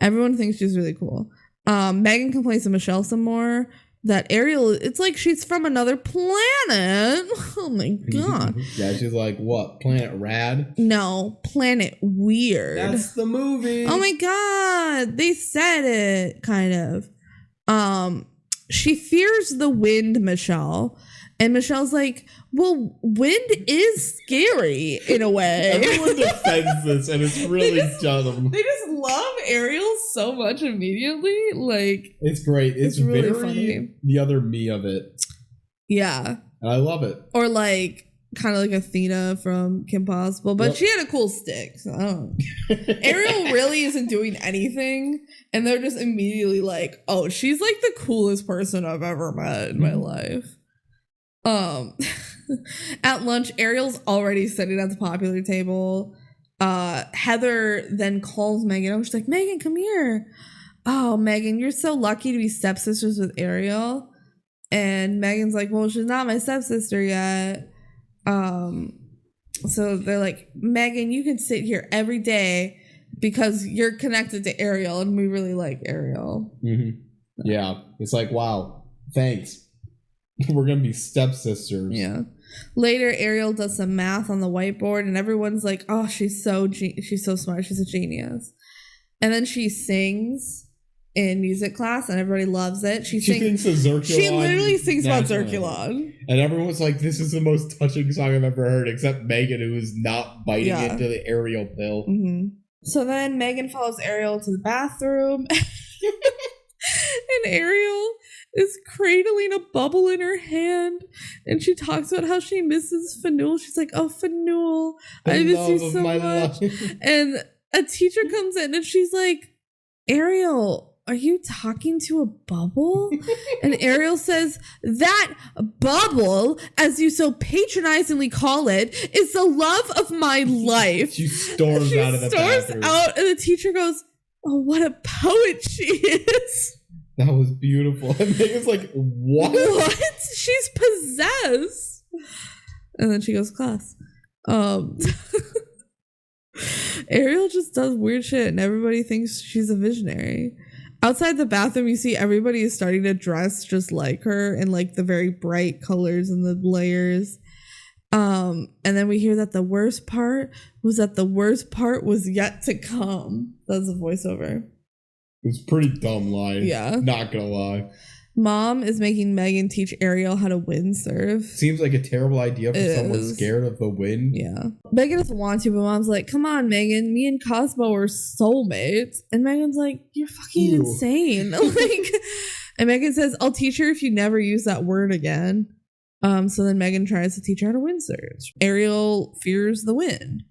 Everyone thinks she's really cool. Megan complains to Michelle some more that Ariel, it's like she's from another planet. Oh my god. Yeah, she's like, what? Planet Rad? No, Planet Weird. That's the movie. Oh my god. They said it, kind of. She fears the wind, Michelle. And Michelle's like, well, wind is scary in a way. Everyone defends this, and it's really dumb. They just love Ariel so much immediately. Like, it's great. It's really very funny. The other me of it. Yeah. And I love it. Or like, kind of like Athena from Kim Possible, but she had a cool stick. So I don't know. Ariel really isn't doing anything, and they're just immediately like, oh, she's like the coolest person I've ever met in my life. At lunch, Ariel's already sitting at the popular table. Heather then calls Megan over. She's like, Megan, come here. Oh, Megan, you're so lucky to be stepsisters with Ariel. And Megan's like, well, she's not my stepsister yet. So they're like, Megan, you can sit here every day because you're connected to Ariel and we really like Ariel. Mm-hmm. Yeah. It's like, wow, thanks. We're going to be stepsisters. Yeah. Later, Ariel does some math on the whiteboard and everyone's like, oh, she's so smart. She's a genius. And then she sings in music class and everybody loves it. She sings of Zirculon. She literally sings about Zirculon. And everyone's like, this is the most touching song I've ever heard, except Megan, who is not biting into the Ariel pill. Mm-hmm. So then Megan follows Ariel to the bathroom. And Ariel is cradling a bubble in her hand. And she talks about how she misses Fanul. She's like, oh, Fanul, I miss you so much. And a teacher comes in and she's like, Ariel, are you talking to a bubble? And Ariel says, that bubble, as you so patronizingly call it, is the love of my life. She storms out of the bathroom. And the teacher goes, oh, what a poet she is. That was beautiful. And Megan's like, what? What? She's possessed. And then she goes to class. Ariel just does weird shit and everybody thinks she's a visionary. Outside the bathroom, you see everybody is starting to dress just like her in like the very bright colors and the layers. And then we hear that the worst part was yet to come. That's a voiceover. It's a pretty dumb line. Yeah. Not gonna lie. Mom is making Megan teach Ariel how to windsurf. Seems like a terrible idea for someone scared of the wind. Yeah. Megan doesn't want to, but Mom's like, come on, Megan. Me and Cosmo are soulmates. And Megan's like, you're fucking insane. And Megan says, I'll teach her if you never use that word again. So then Megan tries to teach her how to windsurf. Ariel fears the wind.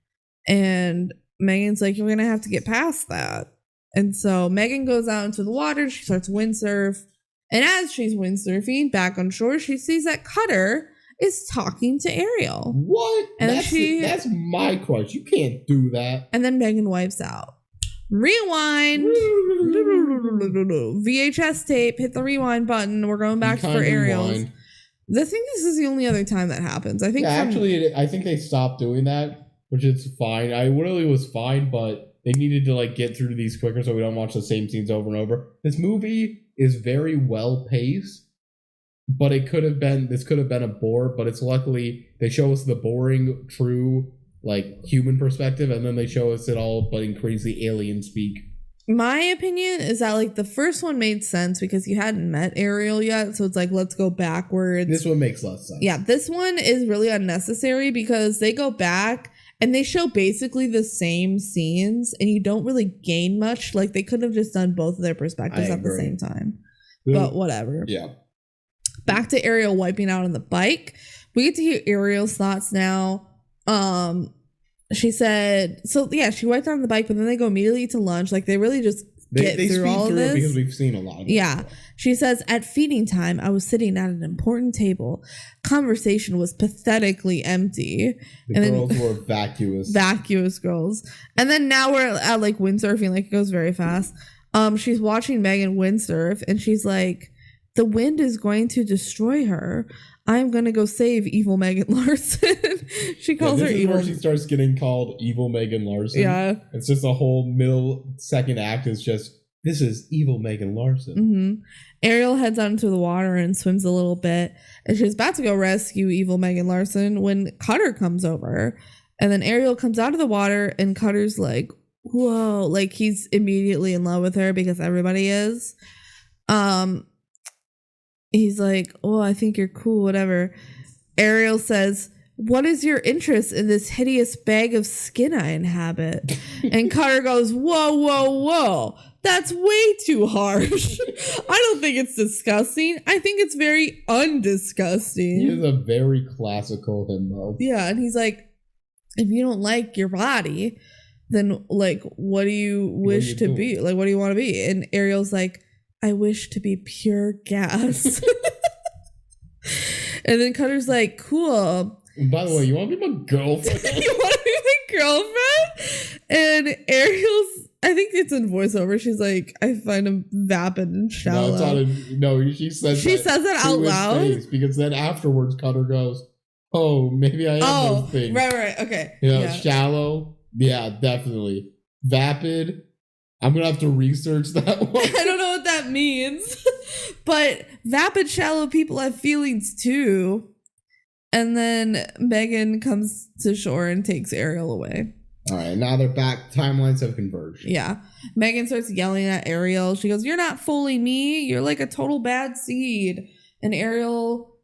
And Megan's like, you're going to have to get past that. And so Megan goes out into the water. She starts windsurf. And as she's windsurfing back on shore, she sees that Cutter is talking to Ariel. What? And that's my question. You can't do that. And then Megan wipes out. Rewind. VHS tape. Hit the rewind button. We're going back for Ariel's. I think this is the only other time that happens. I think I think they stopped doing that, which is fine. I really was fine, but they needed to like get through these quicker so we don't watch the same scenes over and over. This movie is very well paced, but this could have been a bore, but it's luckily they show us the boring, true, like human perspective, and then they show us it all but in crazy alien speak. My opinion is that like the first one made sense because you hadn't met Ariel yet, so it's like let's go backwards. This one makes less sense. Yeah, this one is really unnecessary because they go back and they show basically the same scenes and you don't really gain much. Like they could have just done both of their perspectives at the same time. But whatever. Yeah. Back to Ariel wiping out on the bike. We get to hear Ariel's thoughts now. She said, so yeah, she wiped out on the bike, but then they go immediately to lunch. Like they really just get through all of this. Because we've seen a lot of it. Yeah. She says, at feeding time, I was sitting at an important table. Conversation was pathetically empty. The girls were vacuous. Vacuous girls. And then now we're at like windsurfing. Like it goes very fast. She's watching Megan windsurf and she's like, the wind is going to destroy her. I'm going to go save evil Megan Larson. She calls her evil. This is where she starts getting called evil Megan Larson. Yeah. It's just a whole middle second act is just, this is evil Megan Larson. Mm-hmm. Ariel heads out into the water and swims a little bit. And she's about to go rescue evil Megan Larson when Cutter comes over. And then Ariel comes out of the water and Cutter's like, whoa. Like he's immediately in love with her because everybody is. He's like, oh, I think you're cool, whatever. Ariel says, what is your interest in this hideous bag of skin I inhabit? And Cutter goes, whoa, whoa, whoa. That's way too harsh. I don't think it's disgusting. I think it's very undisgusting. He is a very classical himbo. Yeah, and he's like, if you don't like your body, then like, what do you wish to be? Like, what do you want to be? And Ariel's like, I wish to be pure gas. And then Cutter's like, cool. And by the way, you want to be my girlfriend? You want to be my girlfriend? And Ariel's, I think it's in voiceover. She's like, I find him vapid and shallow. She says that out loud. Because then afterwards, Cutter goes, oh, maybe I am those things. Right. Okay. Shallow. Yeah, definitely. Vapid. I'm going to have to research that one. I don't know what that means. But vapid, shallow people have feelings too. And then Megan comes to shore and takes Ariel away. All right, now they're back. Timelines have converged. Yeah. Megan starts yelling at Ariel. She goes, you're not fooling me. You're like a total bad seed. And Ariel,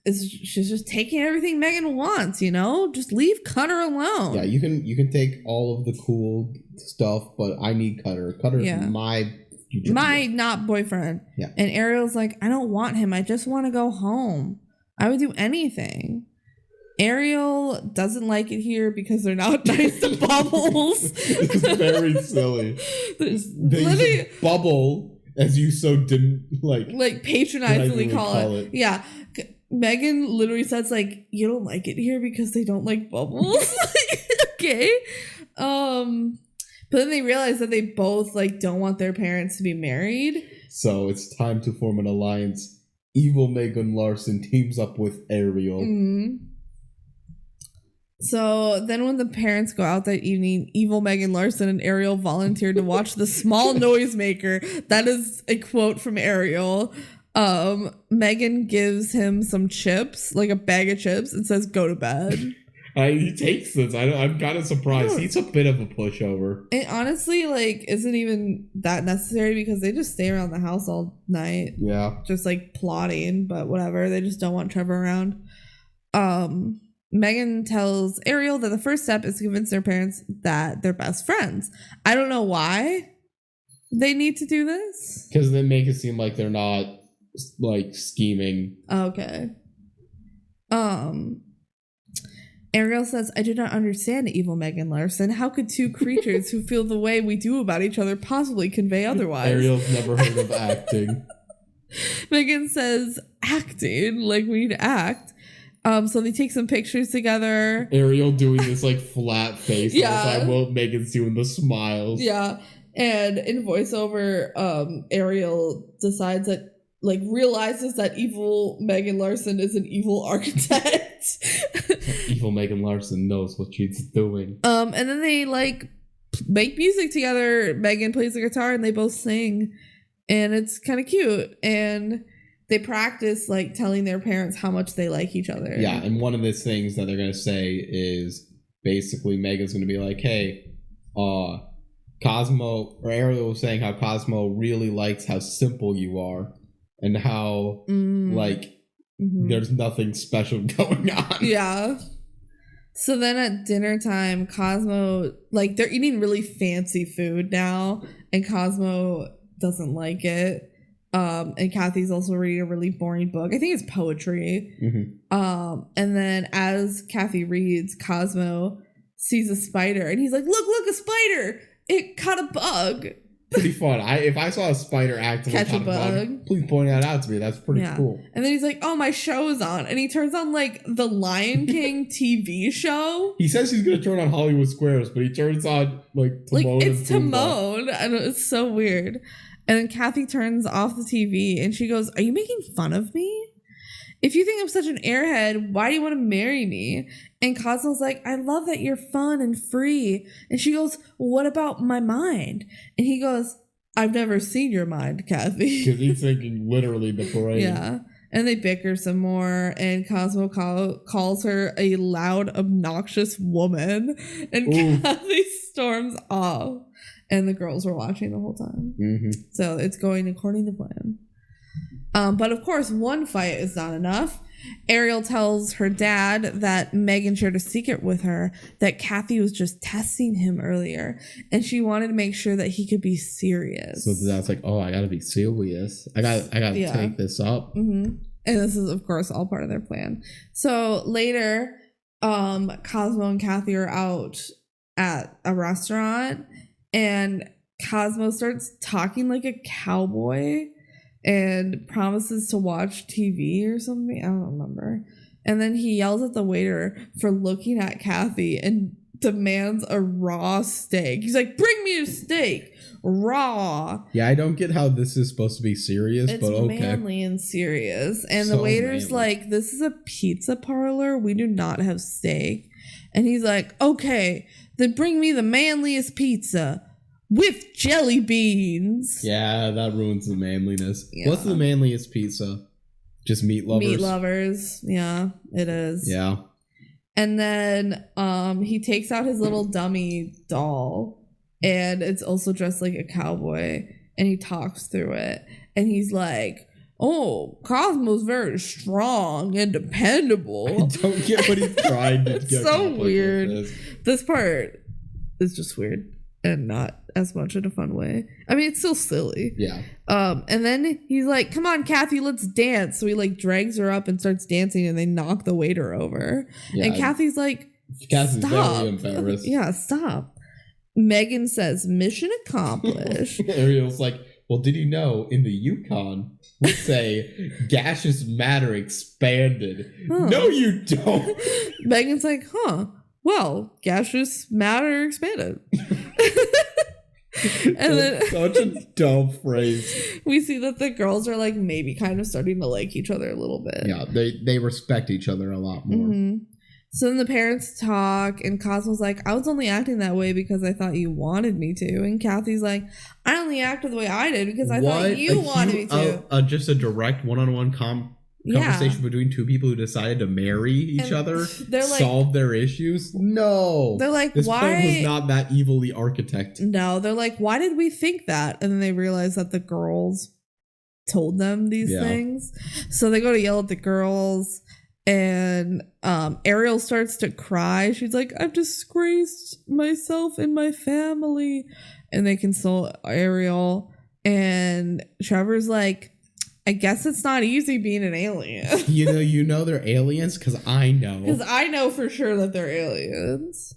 she's just taking everything Megan wants, Just leave Cutter alone. Yeah, you can take all of the cool stuff, but I need Cutter. Cutter's my future. My not boyfriend. Yeah. And Ariel's like, I don't want him. I just want to go home. I would do anything. Ariel doesn't like it here because they're not nice to Bubbles. It's very silly. They bubble, as you so like patronizingly call it. Yeah. Megan literally says like, you don't like it here because they don't like Bubbles. Okay. But then they realize that they both like don't want their parents to be married. So it's time to form an alliance. Evil Megan Larson teams up with Ariel. Mm-hmm. So then when the parents go out that evening, evil Megan Larson and Ariel volunteered to watch The Small Noisemaker. That is a quote from Ariel. Megan gives him some chips, like a bag of chips, and says, go to bed. He takes this. I'm kind of surprised. He's a bit of a pushover. It honestly, isn't even that necessary because they just stay around the house all night. Yeah. Just, plotting, but whatever. They just don't want Trevor around. Megan tells Ariel that the first step is to convince their parents that they're best friends. I don't know why they need to do this. Because they make it seem like they're not, scheming. Okay. Ariel says, I do not understand evil Megan Larson. How could two creatures who feel the way we do about each other possibly convey otherwise? Ariel's never heard of acting. Megan says, acting? Like we need to act. So they take some pictures together. Ariel doing this flat face. Yeah. While Megan's doing the smiles. Yeah. And in voiceover, Ariel decides that realizes that evil Megan Larson is an evil architect. Evil Megan Larson knows what she's doing. And then they make music together. Megan plays the guitar and they both sing, and it's kind of cute. And they practice telling their parents how much they like each other. Yeah, and one of the things that they're gonna say is basically Megan's gonna be like, "Hey, Cosmo," or Ariel was saying how Cosmo really likes how simple you are, and how there's nothing special going on. Yeah. So then at dinner time, Cosmo, they're eating really fancy food now, and Cosmo doesn't like it. And Kathy's also reading a really boring book. I think it's poetry. Mm-hmm. And then as Kathy reads, Cosmo sees a spider, and he's like, look, a spider! It caught a bug. Pretty fun. If I saw a spider actively catch a bug, please point that out to me. That's pretty cool. And then he's like, oh, my show's on. And he turns on the Lion King TV show. He says he's going to turn on Hollywood Squares, but he turns on Timon. It's Timon. And it's so weird. And then Kathy turns off the TV and she goes, are you making fun of me? If you think I'm such an airhead, why do you want to marry me? And Cosmo's like, I love that you're fun and free. And she goes, what about my mind? And he goes, I've never seen your mind, Kathy. Because he's thinking literally the brain. Yeah. And they bicker some more. And Cosmo calls her a loud, obnoxious woman. And Kathy storms off. And the girls were watching the whole time. Mm-hmm. So it's going according to plan. But of course, one fight is not enough. Ariel tells her dad that Megan shared a secret with her, that Kathy was just testing him earlier, and she wanted to make sure that he could be serious. So the dad's like, "Oh, I gotta be serious. I gotta take this up." Mm-hmm. And this is, of course, all part of their plan. So later, Cosmo and Kathy are out at a restaurant, and Cosmo starts talking like a cowboy and promises to watch TV or something. I don't remember. And then he yells at the waiter for looking at Kathy and demands a raw steak. He's like, "Bring me a steak, raw." Yeah, I don't get how this is supposed to be serious, but okay. It's manly and serious. And the waiter's like, "This is a pizza parlor. We do not have steak." And he's like, "Okay, then bring me the manliest pizza. With jelly beans." Yeah, that ruins the manliness. Yeah. What's the manliest pizza? Just meat lovers? Meat lovers. Yeah, it is. Yeah. And then he takes out his little dummy doll, and it's also dressed like a cowboy, and he talks through it. And he's like, "Oh, Cosmo's very strong and dependable." I don't get what he's trying to get. So weird. This part is just weird. And not as much in a fun way. I mean, it's still silly. Yeah. And then he's like, "Come on, Kathy, let's dance." So he like drags her up and starts dancing, and they knock the waiter over. Yeah, and Kathy's like, "Stop." Very embarrassed. Yeah, stop. Megan says, "Mission accomplished." Ariel's like, "Well, did you know in the Yukon we say gaseous matter expanded?" No, you don't. Megan's like, "Huh. Well, gaseous matter expanded." And then such a dumb phrase. We see that the girls are like maybe kind of starting to like each other a little bit. Yeah, they respect each other a lot more. Mm-hmm. So then the parents talk, and Cosmo's like, "I was only acting that way because I thought you wanted me to." And Kathy's like, "I only acted the way I did because I thought you wanted me to." Just a direct one-on-one conversation between two people who decided to marry each other, solve their issues. No, they're like, this "Why?" plan was not that evilly architected. No, they're like, "Why did we think that?" And then they realize that the girls told them these things. So they go to yell at the girls, and Ariel starts to cry. She's like, "I've disgraced myself and my family," and they console Ariel. And Trevor's like, "I guess it's not easy being an alien." You know they're aliens because I know. Because I know for sure that they're aliens.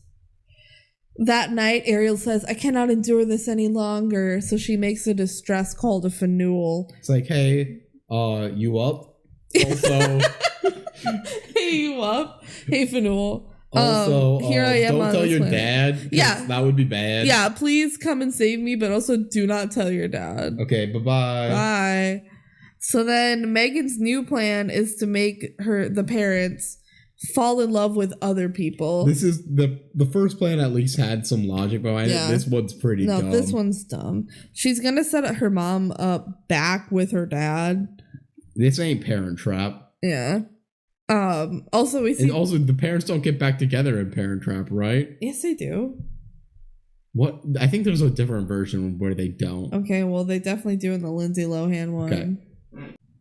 That night, Ariel says, "I cannot endure this any longer." So she makes a distress call to Faneuil. It's like, "Hey, you up?" Also, "Hey, you up? Hey, Faneuil. Also, here I am. Don't tell your dad. Yeah, that would be bad. Yeah, please come and save me, but also do not tell your dad." Okay, bye-bye. Bye. So then Megan's new plan is to make the parents fall in love with other people. This is the first plan at least had some logic behind it. This one's pretty dumb. No, this one's dumb. She's going to set her mom up back with her dad. This ain't Parent Trap. Yeah. Also, we see... And also, the parents don't get back together in Parent Trap, right? Yes, they do. What? I think there's a different version where they don't. Okay, well, they definitely do in the Lindsay Lohan one. Okay.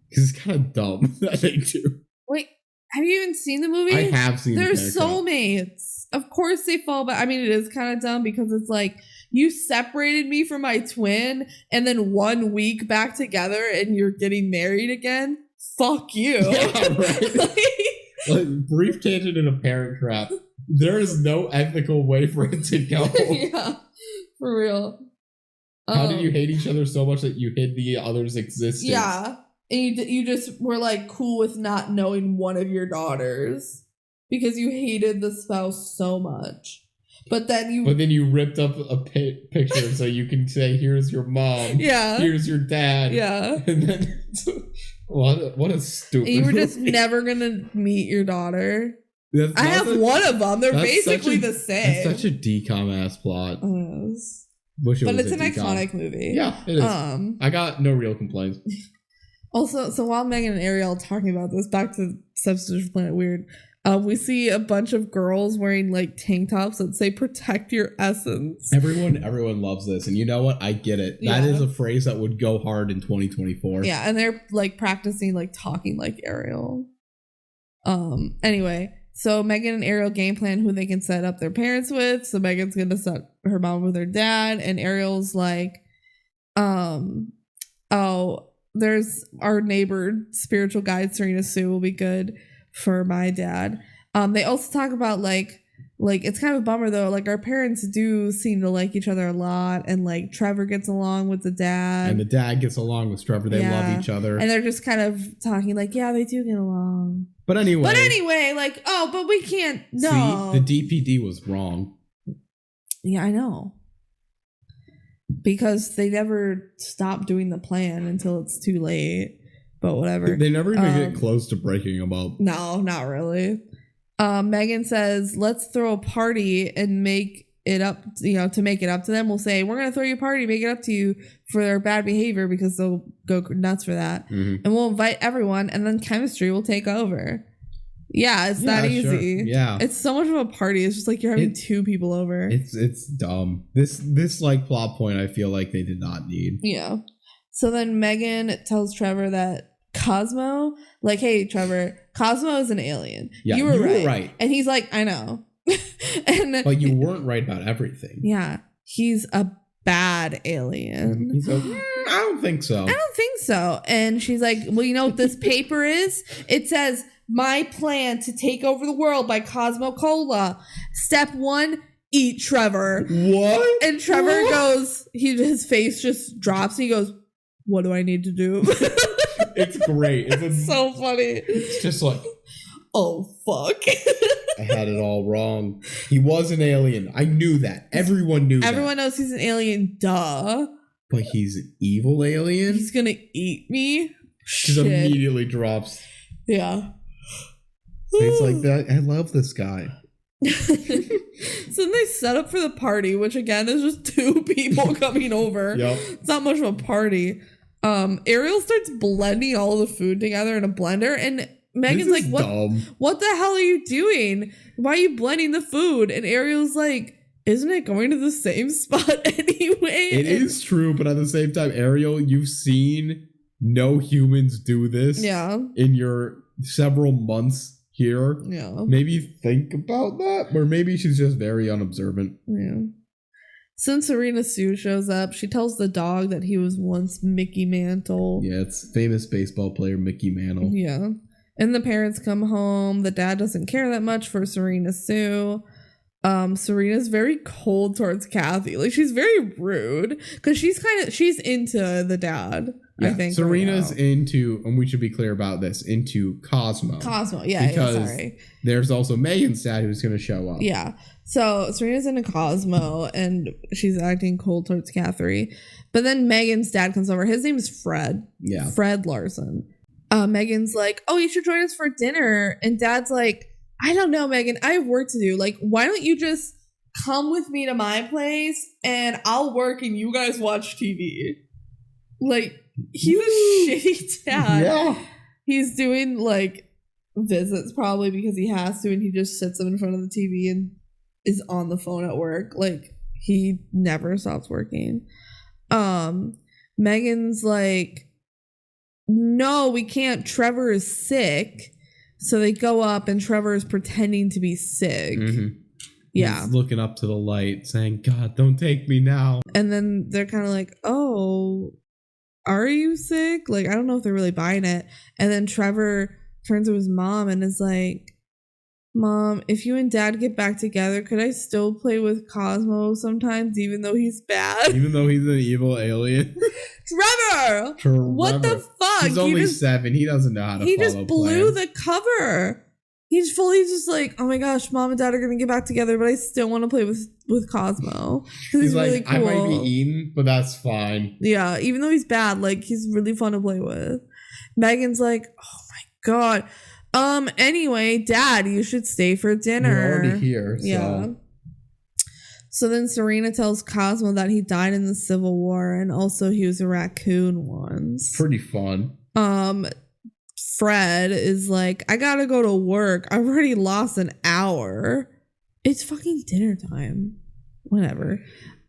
Because it's kind of dumb that they do. Wait, have you even seen the movie? I have seen They're soulmates. Of course they fall back. I mean, it is kind of dumb because it's like, you separated me from my twin and then 1 week back together and you're getting married again? Fuck you. Yeah, right. Like, brief tangent in a Parent Trap. There is no ethical way for it to go. Yeah, for real. How did you hate each other so much that you hid the other's existence? Yeah. And you just were like cool with not knowing one of your daughters because you hated the spouse so much. But then you ripped up a picture so you can say, "Here's your mom. Yeah. Here's your dad." Yeah. And then what a stupid. And you were movie. just never gonna meet your daughter. I have one of them. They're basically the same. That's such a DCOM ass plot. Yes. But it's an iconic movie. Yeah, it is. I got no real complaints. Also, so while Megan and Ariel are talking about this, back to Stepsister Planet Weird, We see a bunch of girls wearing like tank tops that say "protect your essence." Everyone loves this, and you know what? I get it. That is a phrase that would go hard in 2024. Yeah, and they're like practicing like talking like Ariel. Anyway, so Megan and Ariel game plan who they can set up their parents with. So Megan's gonna set her mom with her dad, and Ariel's like, there's our neighbor spiritual guide Serena Sue will be good for my dad. They also talk about like it's kind of a bummer though, like our parents do seem to like each other a lot, and like Trevor gets along with the dad, and the dad gets along with Trevor. They love each other, and they're just kind of talking like, yeah, they do get along. But anyway, like, but we can't. No, see, the DPD was wrong. Yeah, I know. Because they never stop doing the plan until it's too late. But whatever. They never even get close to breaking them up. No, not really. Megan says, let's throw a party and make it up, to make it up to them. We'll say, we're going to throw you a party, make it up to you for their bad behavior because they'll go nuts for that. Mm-hmm. And we'll invite everyone, and then chemistry will take over. Yeah, it's that easy. Sure. Yeah. It's so much of a party. It's just like you're having two people over. It's dumb. This like plot point I feel like they did not need. Yeah. So then Megan tells Trevor that Cosmo, like, hey Trevor, Cosmo is an alien. Yeah, you were right. And he's like, I know. But you weren't right about everything. Yeah. He's a bad alien. He's like, I don't think so. And she's like, well, you know what this paper is? It says, my plan to take over the world by Cosmo Cola. Step 1, eat Trevor. What? And Trevor goes, his face just drops. And he goes, what do I need to do? It's great. It's so funny. It's just like, oh, fuck. I had it all wrong. He was an alien. I knew that. Everyone knew that. Everyone knows he's an alien. Duh. But he's an evil alien? He's going to eat me? Just immediately drops. Yeah. He's like that. I love this guy. So then they set up for the party, which again is just two people coming over. Yep. It's not much of a party. Ariel starts blending all the food together in a blender, and Megan's like, what the hell are you doing? Why are you blending the food? And Ariel's like, isn't it going to the same spot anyway? It is true, but at the same time, Ariel, you've seen no humans do this in your several months here. Yeah. Maybe think about that. Or maybe she's just very unobservant. Yeah. Since Serena Sue shows up, she tells the dog that he was once Mickey Mantle. Yeah, it's famous baseball player Mickey Mantle. Yeah. And the parents come home. The dad doesn't care that much for Serena Sue. Serena's very cold towards Kathy. Like, she's very rude because she's into the dad. Yeah, I think Serena's into, and we should be clear about this, into Cosmo. Sorry. There's also Megan's dad who's going to show up. Yeah. So Serena's into Cosmo and she's acting cold towards Kathy. But then Megan's dad comes over. His name is Fred. Yeah. Fred Larson. Megan's like, oh, you should join us for dinner. And Dad's like, I don't know, Megan. I have work to do. Like, why don't you just come with me to my place and I'll work and you guys watch TV? Like, he's a shitty dad. Yeah. He's doing, like, visits probably because he has to, and he just sits them in front of the TV and is on the phone at work. Like, he never stops working. Megan's like, no, we can't. Trevor is sick. So they go up and Trevor is pretending to be sick. Mm-hmm. Yeah. He's looking up to the light saying, God, don't take me now. And then they're kind of like, oh, are you sick? Like, I don't know if they're really buying it. And then Trevor turns to his mom and is like, Mom, if you and Dad get back together, could I still play with Cosmo sometimes, even though he's bad? Even though he's an evil alien? Trevor! What the fuck? He's only 7. He doesn't know how to follow plans. He just blew the cover. He's fully just like, oh my gosh, Mom and Dad are going to get back together, but I still want to play with Cosmo. He's like, really cool. I might be eaten, but that's fine. Yeah, even though he's bad, like, he's really fun to play with. Megan's like, oh my God. Anyway, Dad, you should stay for dinner. You're already here. So. Yeah. So then Serena tells Cosmo that he died in the Civil War and also he was a raccoon once. Pretty fun. Fred is like, I gotta go to work. I've already lost an hour. It's fucking dinner time. Whatever.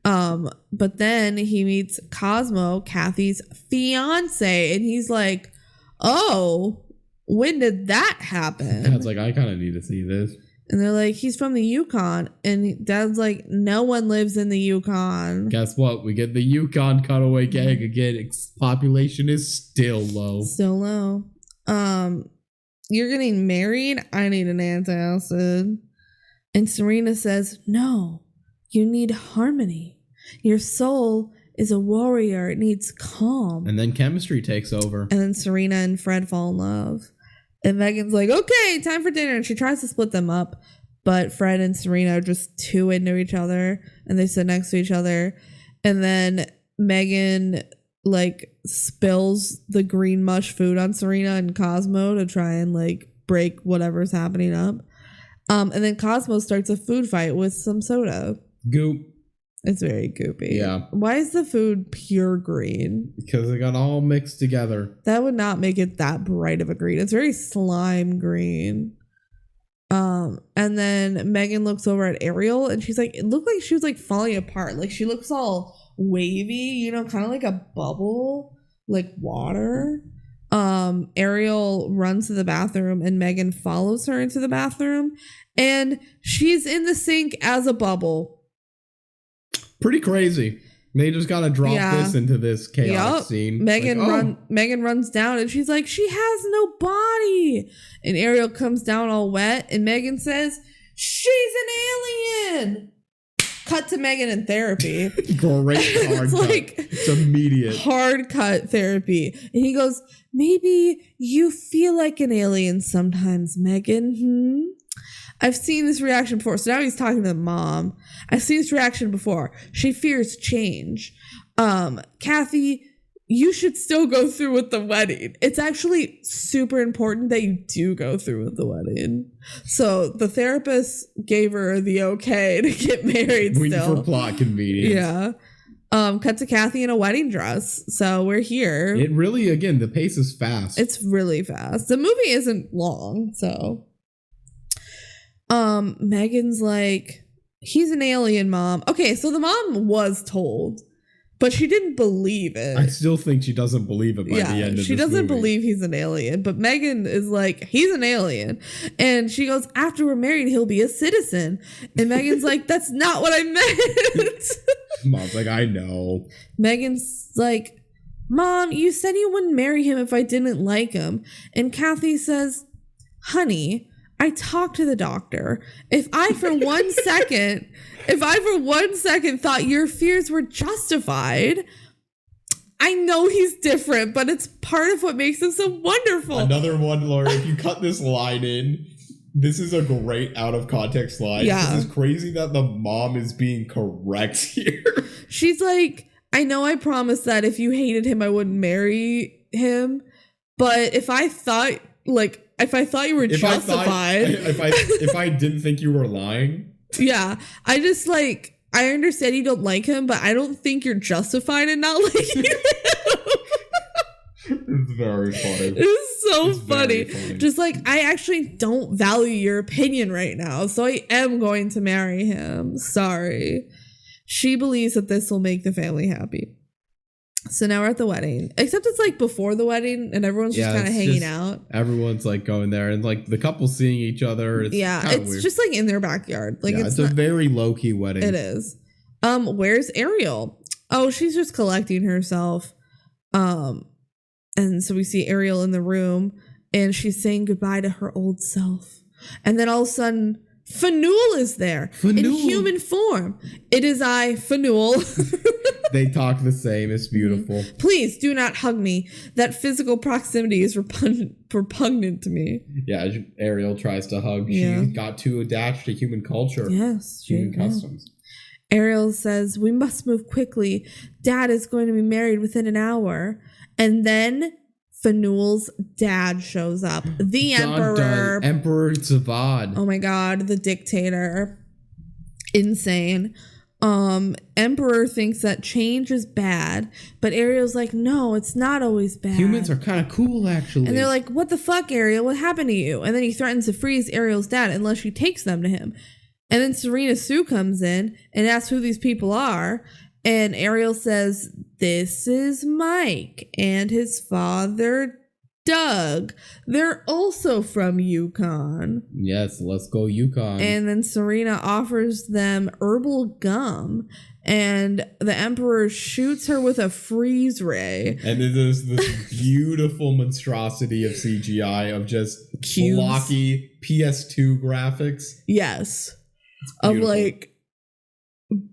But then he meets Cosmo, Kathy's fiance, and he's like, oh, when did that happen? Dad's like, I kind of need to see this. And they're like, he's from the Yukon. And Dad's like, no one lives in the Yukon. Guess what? We get the Yukon cutaway gag again. Population is still low. Still low. You're getting married? I need an antacid. And Serena says, no, you need harmony. Your soul is a warrior. It needs calm. And then chemistry takes over. And then Serena and Fred fall in love. And Megan's like, okay, time for dinner. And she tries to split them up. But Fred and Serena are just too into each other. And they sit next to each other. And then Megan like spills the green mush food on Serena and Cosmo to try and like break whatever's happening up. And then Cosmo starts a food fight with some soda. Goop. It's very goopy. Yeah. Why is the food pure green? Because it got all mixed together. That would not make it that bright of a green. It's very slime green. And then Megan looks over at Ariel and she's like, it looked like she was like falling apart. Like she looks all wavy, you know, kind of like a bubble, like water. Ariel runs to the bathroom and Megan follows her into the bathroom and she's in the sink as a bubble. Pretty crazy. They just gotta drop this into this chaos scene. Megan runs down and she's like, she has no body. And Ariel comes down all wet and Megan says, she's an alien. Cut to Megan in therapy. Great hard it's cut. like It's immediate. Hard cut therapy. And he goes, maybe you feel like an alien sometimes, Megan. I've seen this reaction before. So now he's talking to the mom. I've seen this reaction before. She fears change. Kathy, you should still go through with the wedding. It's actually super important that you do go through with the wedding. So the therapist gave her the okay to get married still. For plot convenience. Yeah. Cut to Kathy in a wedding dress. So we're here. It really, again, the pace is fast. It's really fast. The movie isn't long, so... Megan's like, he's an alien, Mom. Okay, so the mom was told, but she didn't believe it. I still think she doesn't believe it by the end of this she doesn't movie. believe he's an alien, but Megan is like, he's an alien. And she goes, after we're married, he'll be a citizen. And Megan's like, that's not what I meant. Mom's like, I know. Megan's like, Mom, you said you wouldn't marry him if I didn't like him. And Kathy says, honey, I talked to the doctor. If I for one second thought your fears were justified, I know he's different, but it's part of what makes him so wonderful. Another one, Laura, if you cut this line in, this is a great out of context line. Yeah. This is crazy that the mom is being correct here. She's like, I know I promised that if you hated him, I wouldn't marry him. But if I thought you were justified. If I didn't think you were lying. Yeah. I understand you don't like him, but I don't think you're justified in not liking him. It's very funny. It's so funny. Just like, I actually don't value your opinion right now, so I am going to marry him. Sorry. She believes that this will make the family happy. So now we're at the wedding, except it's like before the wedding and everyone's just kind of hanging out. Everyone's like going there and like the couple seeing each other. It's weird. Just like in their backyard. Like it's a very low key wedding. It is. Where's Ariel? Oh, she's just collecting herself. And so we see Ariel in the room and she's saying goodbye to her old self. And then all of a sudden, Fanul is there in human form. It is I, Fanul. They talk the same. It's beautiful. Please do not hug me. That physical proximity is repugnant to me. Yeah, Ariel tries to hug. Yeah. She got too attached to human culture. Yes. Human customs. Ariel says, we must move quickly. Dad is going to be married within an hour. And then Fanul's dad shows up. The Emperor. Emperor Zavad. Oh my God. The dictator. Insane. Emperor thinks that change is bad, but Ariel's like, no, it's not always bad. Humans are kind of cool, actually. And they're like, what the fuck, Ariel? What happened to you? And then he threatens to freeze Ariel's dad unless she takes them to him. And then Serena Sue comes in and asks who these people are. And Ariel says, this is Mike and his father, Doug. They're also from Yukon. Yes, let's go Yukon. And then Serena offers them herbal gum. And the Emperor shoots her with a freeze ray. And it is this beautiful monstrosity of CGI of just Cubes. blocky PS2 graphics. Yes. Of like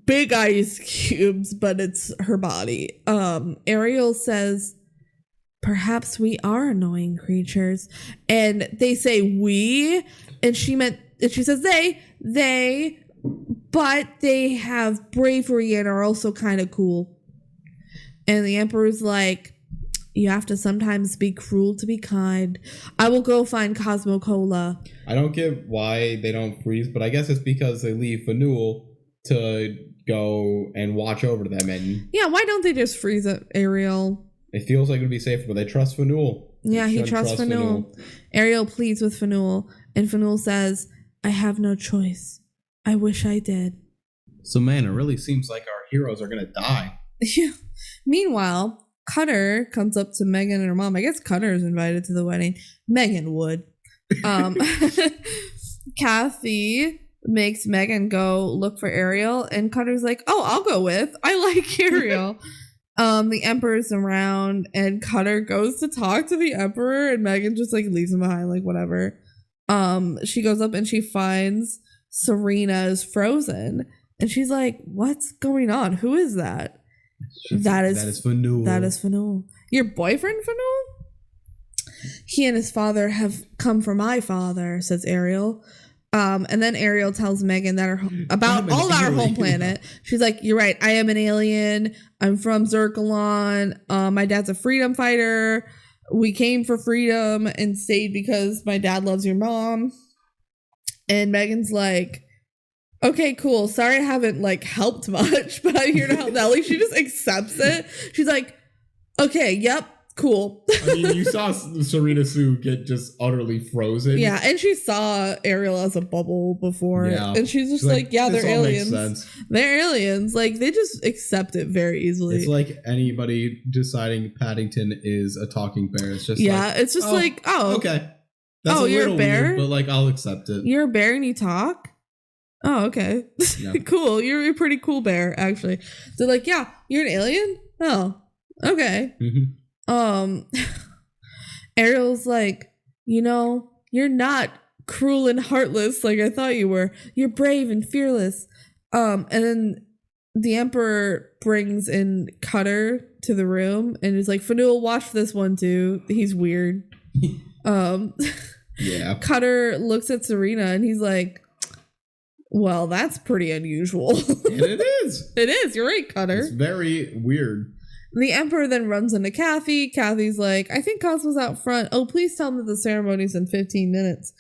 big ice cubes, but it's her body. Ariel says, perhaps we are annoying creatures. And they say we, and she says they, but they have bravery and are also kind of cool. And the Emperor's like, you have to sometimes be cruel to be kind. I will go find Cosmo Cola. I don't get why they don't freeze, but I guess it's because they leave Fanul to go and watch over them. And yeah, why don't they just freeze it, Ariel? It feels like it would be safer, but they trust Fanul. Yeah, he trusts Fanul. Ariel pleads with Fanul, and Fanul says, I have no choice. I wish I did. So, man, it really seems like our heroes are going to die. Yeah. Meanwhile, Cutter comes up to Megan and her mom. I guess Cutter is invited to the wedding. Megan would. Kathy makes Megan go look for Ariel, and Cutter's like, oh, I'll go with. I like Ariel. The Emperor's around, and Cutter goes to talk to the Emperor, and Megan just like leaves him behind, like whatever. She goes up and she finds Serena is frozen, and she's like, what's going on? Who is that? That is Fanul. That is Fanul. Your boyfriend, Fanul? He and his father have come for my father, says Ariel. And then Ariel tells Megan that about our home planet. She's like, you're right. I am an alien. I'm from Zircalon. My dad's a freedom fighter. We came for freedom and stayed because my dad loves your mom. And Megan's like, okay, cool. Sorry I haven't like helped much, but I'm here to help. At least she just accepts it. She's like, okay, yep, cool. I mean, you saw Serena Sue get just utterly frozen. Yeah, and she saw Ariel as a bubble before. Yeah. And she's just like, yeah, they're aliens. They're aliens. Like, they just accept it very easily. It's like anybody deciding Paddington is a talking bear. It's just it's just like, oh. Okay. That's you're a bear? Weird, but like, I'll accept it. You're a bear and you talk? Oh, okay. Yeah. Cool. You're a pretty cool bear, actually. They're like, yeah, you're an alien? Oh, okay. Mm-hmm. Ariel's like, you're not cruel and heartless like I thought you were. You're brave and fearless. And then the Emperor brings in Cutter to the room and is like, Fanul, watch this one too. He's weird. Yeah. Cutter looks at Serena and he's like, well, that's pretty unusual. And it is. It is. You're right, Cutter. It's very weird. The Emperor then runs into Kathy. Kathy's like, I think Cosmo's out front. Oh, please tell him that the ceremony's in 15 minutes.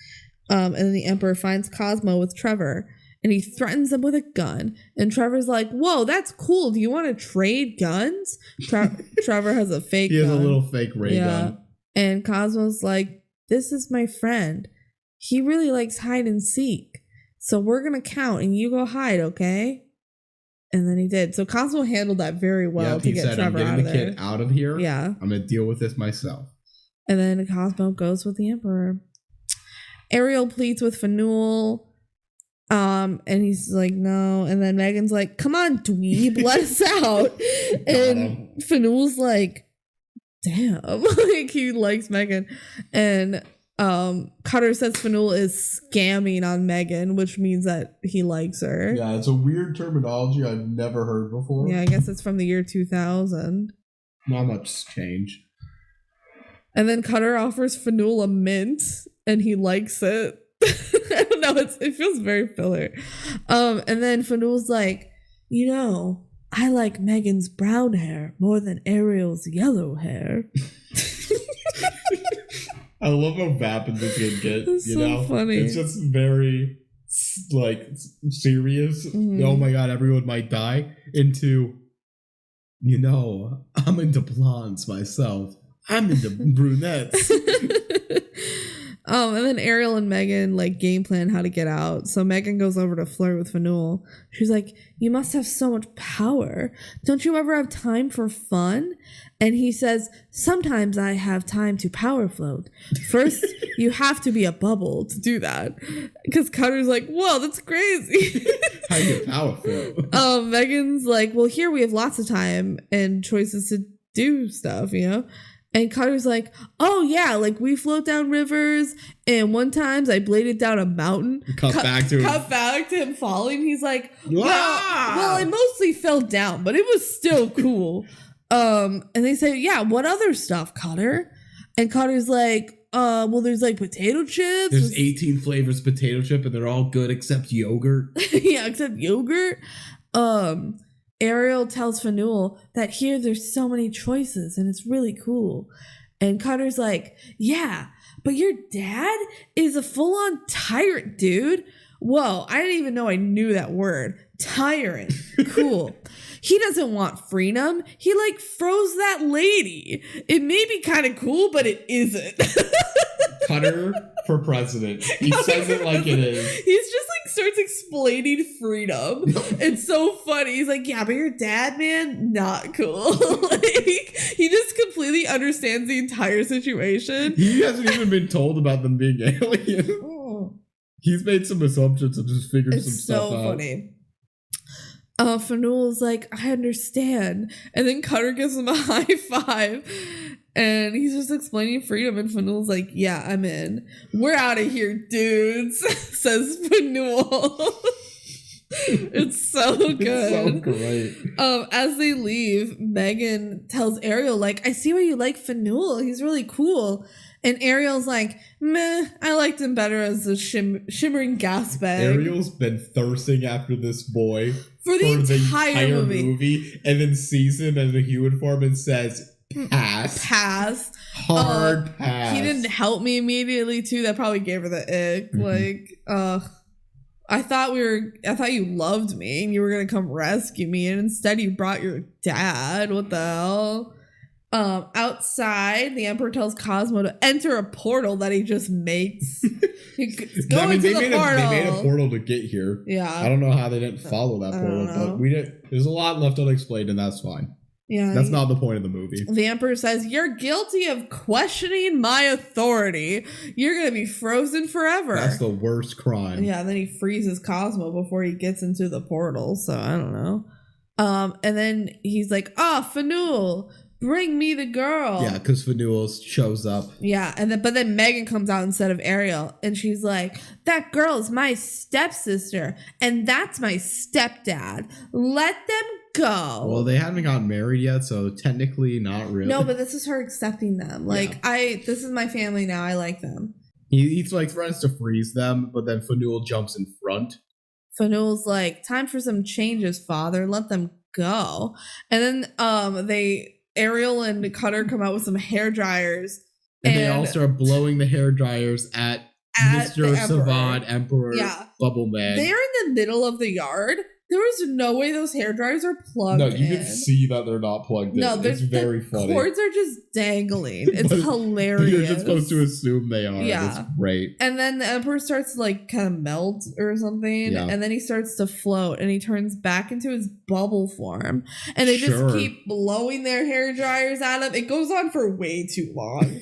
And then the Emperor finds Cosmo with Trevor. And he threatens him with a gun. And Trevor's like, whoa, that's cool. Do you want to trade guns? Trevor has a fake gun. He has a little fake ray gun. And Cosmo's like, this is my friend. He really likes hide and seek. So we're going to count and you go hide, okay? And then he did. So Cosmo handled that very well to get Trevor out of there. Kid out of here. Yeah. I'm going to deal with this myself. And then Cosmo goes with the Emperor. Ariel pleads with Fanul. And he's like, no. And then Megan's like, come on, dweeb, let us out. And Fanul's like, damn. Like, he likes Megan. And Cutter says Fanul is scamming on Megan, which means that he likes her. Yeah, it's a weird terminology I've never heard before. Yeah, I guess it's from the year 2000. Not much change. And then Cutter offers Fanul a mint, and he likes it. I don't know, it feels very filler. And then Fanul's like, I like Megan's brown hair more than Ariel's yellow hair. I love how vapid this kid gets. It's so funny. It's just very like serious, oh my god, everyone might die, into, I'm into blondes myself. I'm into brunettes. And then Ariel and Megan like game plan how to get out. So Megan goes over to flirt with Fanul. She's like, you must have so much power. Don't you ever have time for fun? And he says, sometimes I have time to power float. First, you have to be a bubble to do that. Because Cutter's like, whoa, that's crazy. How do you power float? Megan's like, well, here we have lots of time and choices to do stuff, And Cutter's like, oh yeah, like we float down rivers, and one time I bladed down a mountain. Cut back to him falling. He's like, well, I mostly fell down, but it was still cool. And they say, yeah, what other stuff, Cutter? And Cutter's like, well, there's like potato chips. There's 18 flavors of potato chip, and they're all good except yogurt. Yeah, except yogurt. Ariel tells Fanul that here there's so many choices and it's really cool. And Cutter's like, yeah, but your dad is a full-on tyrant, dude. Whoa, I didn't even know I knew that word. Tyrant. Cool. He doesn't want freedom. He like froze that lady. It may be kind of cool, but it isn't. Cutter for president. He says it like it is. He's just like starts explaining freedom. It's so funny. He's like, yeah, but your dad, man, not cool. Like, he just completely understands the entire situation. He hasn't even been told about them being alien. He's made some assumptions and just figured some stuff out. It's so funny. Fanul's like, I understand. And then Cutter gives him a high five. And he's just explaining freedom. And Fanul's like, yeah, I'm in. We're out of here, dudes, says Fanul. It's so good. It's so great. As they leave, Megan tells Ariel, like, I see why you like Fanul. He's really cool. And Ariel's like, meh, I liked him better as a shimmering gas bag. Ariel's been thirsting after this boy for the entire movie, and then sees him as a human form and says, pass. Hard pass. He didn't help me immediately, too. That probably gave her the ick. Like, I thought you loved me and you were going to come rescue me, and instead you brought your dad. What the hell? Outside, the Emperor tells Cosmo to enter a portal that he just makes. They made a portal to get here. Yeah. I don't know how they didn't follow that portal, but there's a lot left unexplained, and that's fine. Yeah. That's not the point of the movie. The Emperor says, you're guilty of questioning my authority. You're going to be frozen forever. That's the worst crime. Yeah, and then he freezes Cosmo before he gets into the portal, so I don't know. And then he's like, Fanul, bring me the girl. Yeah, because Fanul shows up. Yeah, but then Megan comes out instead of Ariel, and she's like, that girl is my stepsister, and that's my stepdad. Let them go. Well, they haven't gotten married yet, so technically not really. No, but this is her accepting them. Like, this is my family now. I like them. He's like threatens to freeze them, but then Fanul jumps in front. Fanul's like, time for some changes, father. Let them go. And then Ariel and Cutter come out with some hairdryers. And they all start blowing the hairdryers at Mr. Savant, Emperor, Bubble Man. They're in the middle of the yard. There was no way those hairdryers are plugged in. No, you can see that they're not plugged in. No, it's very funny. The cords are just dangling. It's hilarious. You're just supposed to assume they are. Yeah. It's great. And then the Emperor starts to like kind of melt or something. Yeah. And then he starts to float and he turns back into his bubble form. And they just keep blowing their hairdryers at him. It goes on for way too long.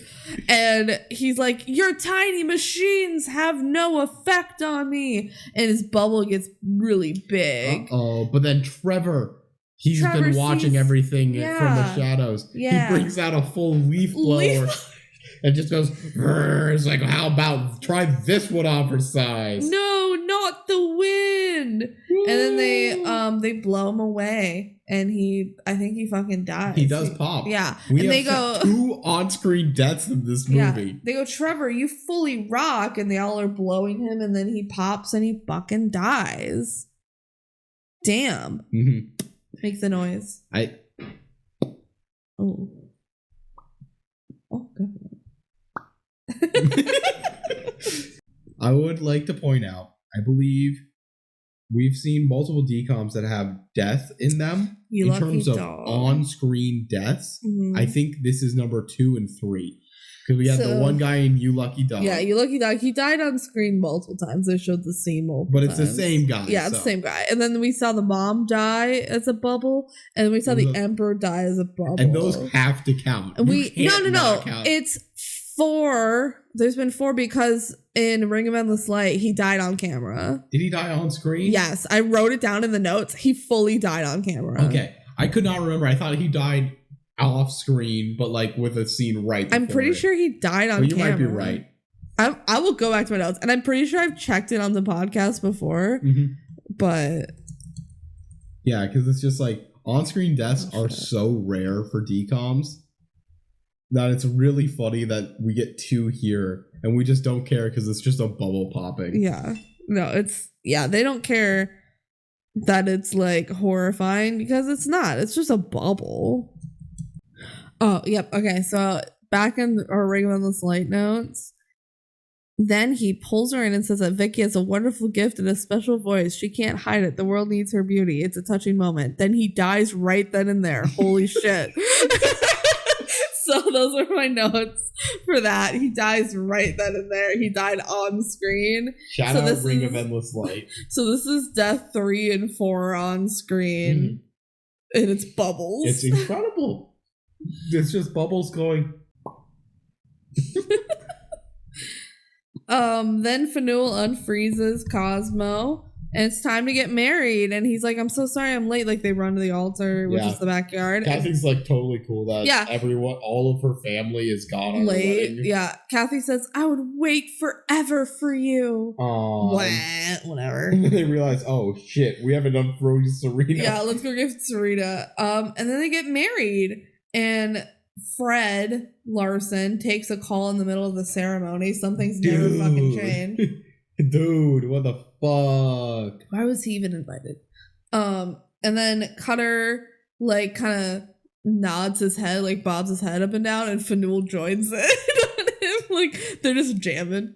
And he's like, your tiny machines have no effect on me. And his bubble gets really big. But then Trevor been watching everything from the shadows. Yeah. He brings out a full leaf blower and just goes, it's like, how about try this one on for size? No, not the wind. And then they blow him away. And I think he fucking dies. He does pop. Yeah. They go 2 on-screen deaths in this movie. Yeah. They go, Trevor, you fully rock. And they all are blowing him. And then he pops and he fucking dies. Damn. Mm-hmm. Make the noise. Oh, good. I would like to point out, I believe we've seen multiple DCOMs that have death in them. You in terms of on-screen deaths, I think this is number 2 and 3. Because we have the one guy in You Lucky Dog. Yeah, You Lucky Dog. He died on screen multiple times. They showed the scene multiple times. But it's times. the same guy. Yeah, it's the same guy. And then we saw the mom die as a bubble. And we saw the emperor die as a bubble. And those have to count. And no. It's 4. There's been 4 because in Ring of Endless Light, he died on camera. Did he die on screen? Yes. I wrote it down in the notes. He fully died on camera. Okay. I could not remember. I thought he died off screen, but like with a scene right before I'm pretty sure he died on camera. You might be right. I will go back to my notes, and I'm pretty sure I've checked it on the podcast before, but yeah, because it's just like on-screen deaths are so rare for DCOMs that it's really funny that we get 2 here, and we just don't care because it's just a bubble popping. Yeah, no, they don't care that it's like horrifying because it's not. It's just a bubble. Oh, yep. Okay, so back in our Ring of Endless Light notes, then he pulls her in and says that Vicky has a wonderful gift and a special voice. She can't hide it. The world needs her beauty. It's a touching moment. Then he dies right then and there. Holy shit. So those are my notes for that. He dies right then and there. He died on screen. Shout out Ring of Endless Light. So this is death 3 and 4 on screen. And it's bubbles. It's incredible. It's just bubbles going. Then Faneuil unfreezes Cosmo, and it's time to get married. And he's like, "I'm so sorry, I'm late." Like they run to the altar, which is the backyard. Kathy's like totally cool that everyone, all of her family is gone on late. her wedding. Yeah, Kathy says, "I would wait forever for you." Whatever. And then they realize, oh shit, we haven't unfrozen Serena. Yeah, let's go get Serena. And then they get married. And Fred Larson takes a call in the middle of the ceremony. Something's never fucking changed. Dude, what the fuck? Why was he even invited? And then Cutter like kind of nods his head, like bobs his head up and down, and Faneuil joins it. Like they're just jamming.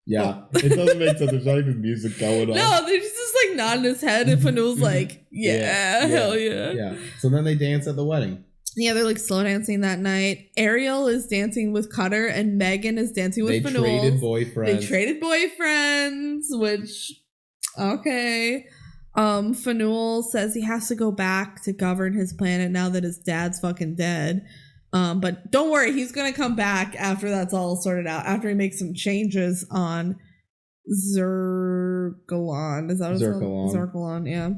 Yeah, it doesn't make sense. There's not even music going on. No, they're just like nodding his head, and Faneuil's like, hell yeah. Yeah. So then they dance at the wedding. Yeah, they're like slow dancing that night. Ariel is dancing with Cutter, and Megan is dancing with Faneuil. They traded boyfriends, which, okay. Faneuil says he has to go back to govern his planet now that his dad's fucking dead. But don't worry, he's gonna come back after that's all sorted out. After he makes some changes on Zergalon. Is that what it's called? Zergalon, yeah.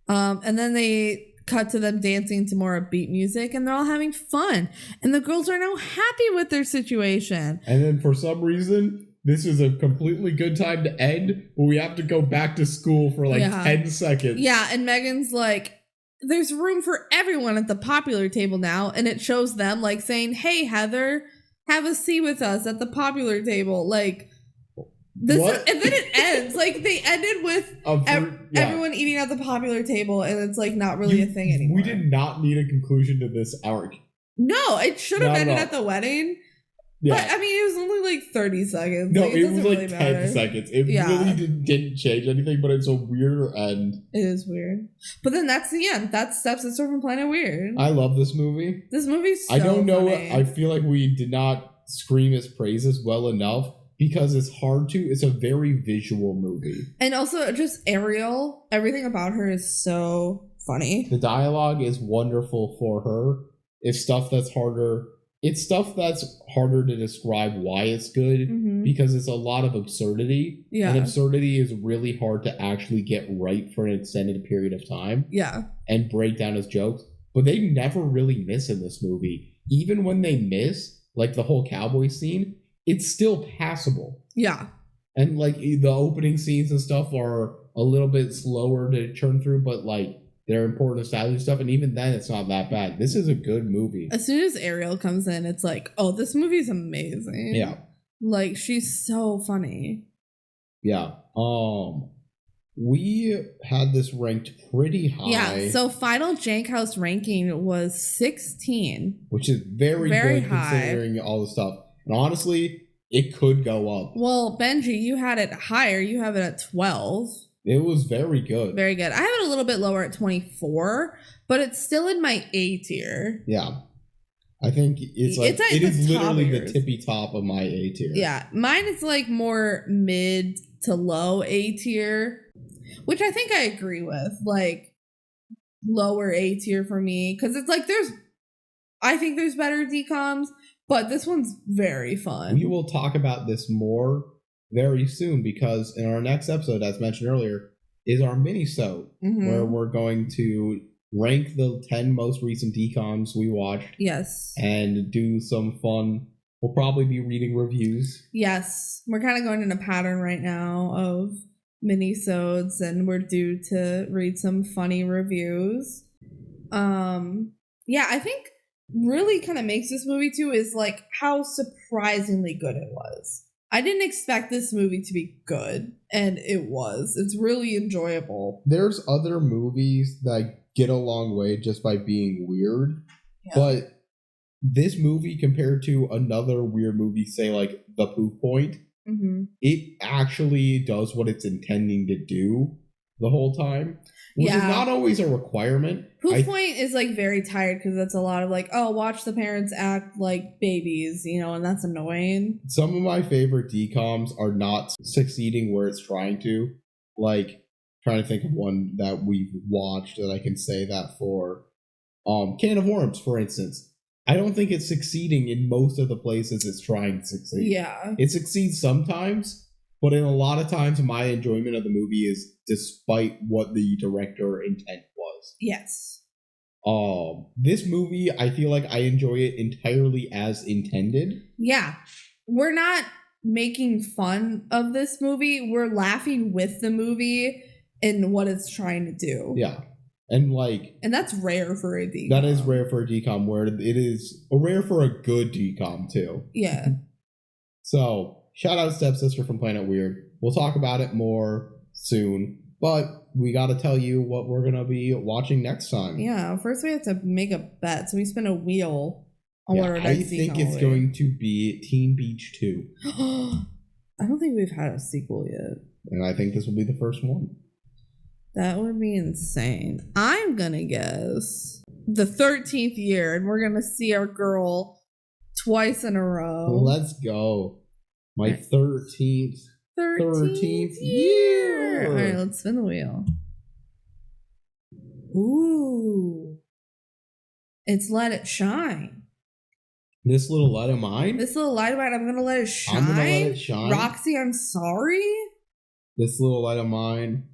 And then they cut to them dancing to more upbeat music, and they're all having fun. And the girls are now happy with their situation. And then for some reason, this is a completely good time to end, but we have to go back to school for like 10 seconds. Yeah, and Megan's like, there's room for everyone at the popular table now, and it shows them like saying, "Hey Heather, have a seat with us at the popular table." Like this and then it ends like they ended with everyone eating at the popular table, and it's like not really a thing anymore. We did not need a conclusion to this arc. No, it should have ended at the wedding. Yeah. But I mean, it was only like 30 seconds. No, it was like 10 seconds. It really didn't change anything, but it's a weirder end. It is weird. But then that's the end. That's Stepsister from Planet Weird. I love this movie. This movie's so I don't know. funny. I feel like we did not scream its praises well enough because it's hard to. It's a very visual movie. And also just Ariel. Everything about her is so funny. The dialogue is wonderful for her. It's stuff that's harder. It's stuff that's harder to describe why it's good because it's a lot of absurdity. Yeah. And absurdity is really hard to actually get right for an extended period of time. Yeah. And break down as jokes. But they never really miss in this movie. Even when they miss, like the whole cowboy scene, it's still passable. Yeah. And like the opening scenes and stuff are a little bit slower to churn through, but like they're important establishing stuff, and even then it's not that bad. This is a good movie. As soon as Ariel comes in, it's like, oh, this movie's amazing. Yeah. Like, she's so funny. Yeah. We had this ranked pretty high. Yeah, so final Jank House ranking was 16. Which is very good high, considering all the stuff. And honestly, it could go up. Well, Benji, you had it higher. You have it at 12. It was very good. Very good. I have it a little bit lower at 24, but it's still in my A tier. Yeah. I think it is literally the tippy top of my A tier. Yeah. Mine is like more mid to low A tier, which I think I agree with. Like lower A tier for me. Because it's like I think there's better DCOMs, but this one's very fun. We will talk about this more very soon because in our next episode, as mentioned earlier, is our mini-sode where we're going to rank the 10 most recent DCOMs we watched. Yes. And do some fun. We'll probably be reading reviews. Yes. We're kind of going in a pattern right now of mini-sodes, and we're due to read some funny reviews. Yeah, I think really kind of makes this movie too is like how surprisingly good it was. I didn't expect this movie to be good, and it was. It's really enjoyable. There's other movies that get a long way just by being weird, but this movie compared to another weird movie, say like The Poof Point, it actually does what it's intending to do the whole time, which is not always a requirement. Poof Point is like very tired because that's a lot of like, oh, watch the parents act like babies, you know, and that's annoying. Some of my favorite DCOMs are not succeeding where it's trying to. Like, trying to think of one that we've watched that I can say that for. Can of Worms, for instance. I don't think it's succeeding in most of the places it's trying to succeed. Yeah. It succeeds sometimes, but in a lot of times my enjoyment of the movie is despite what the director intent was. Yes. This movie, I feel like I enjoy it entirely as intended. Yeah. We're not making fun of this movie. We're laughing with the movie and what it's trying to do. Yeah. And that's rare for a DCOM. That is rare for a DCOM, where it is rare for a good DCOM too. Yeah. So, shout out Stepsister from Planet Weird. We'll talk about it more soon, but we got to tell you what we're going to be watching next time. Yeah, first we have to make a bet. So we spin a wheel on what our next I think it's going to be Teen Beach 2. I don't think we've had a sequel yet. And I think this will be the first one. That would be insane. I'm going to guess the 13th year, and we're going to see our girl twice in a row. Let's go. My 13th year. All right, let's spin the wheel. Ooh. It's Let It Shine. This little light of mine? This little light of mine, I'm going to let it shine. I'm going to let it shine. Roxy, I'm sorry. This little light of mine.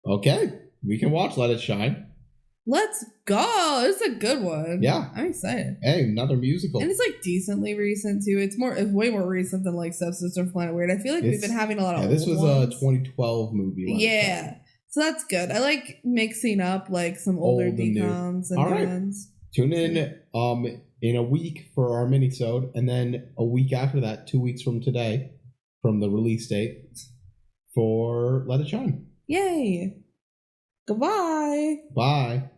Okay, we can watch Let It Shine. Let's go. It's a good one. Yeah. I'm excited. Hey, another musical. And it's like decently recent too. It's way more recent than like Stepsister from Planet Weird. I feel like we've been having a lot of this old was ones. A 2012 movie. Yeah. So that's good. I like mixing up like some older DCOMs and new ones. Tune in a week for our mini-sode, and then a week after that, 2 weeks from today, from the release date, for Let It Shine. Yay. Goodbye. Bye.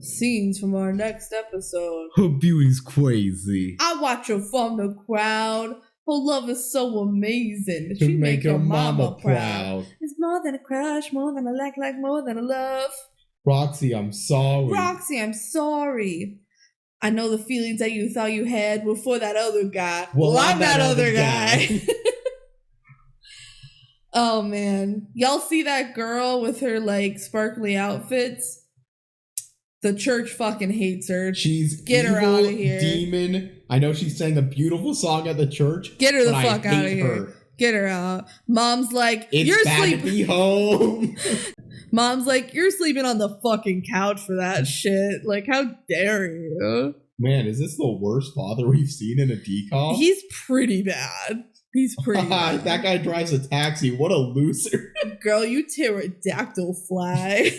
Scenes from our next episode. Her beauty's crazy. I watch her from the crowd. Her love is so amazing. She make her mama proud. It's more than a crush, more than a like more than a love. Roxy, I'm sorry. Roxy, I'm sorry. I know the feelings that you thought you had were for that other guy. Well, I'm that other guy. Oh, man. Y'all see that girl with her, like, sparkly outfits? The church fucking hates her. She's Get her out of here. Demon. I know she sang a beautiful song at the church. Get her the fuck out of here. Get her out. Mom's like, you're sleeping. To be home. Mom's like, you're sleeping on the fucking couch for that shit. Like, how dare you? Man, is this the worst father we've seen in a DCOM? He's pretty bad. He's pretty bad. That guy drives a taxi. What a loser. Girl, you pterodactyl fly.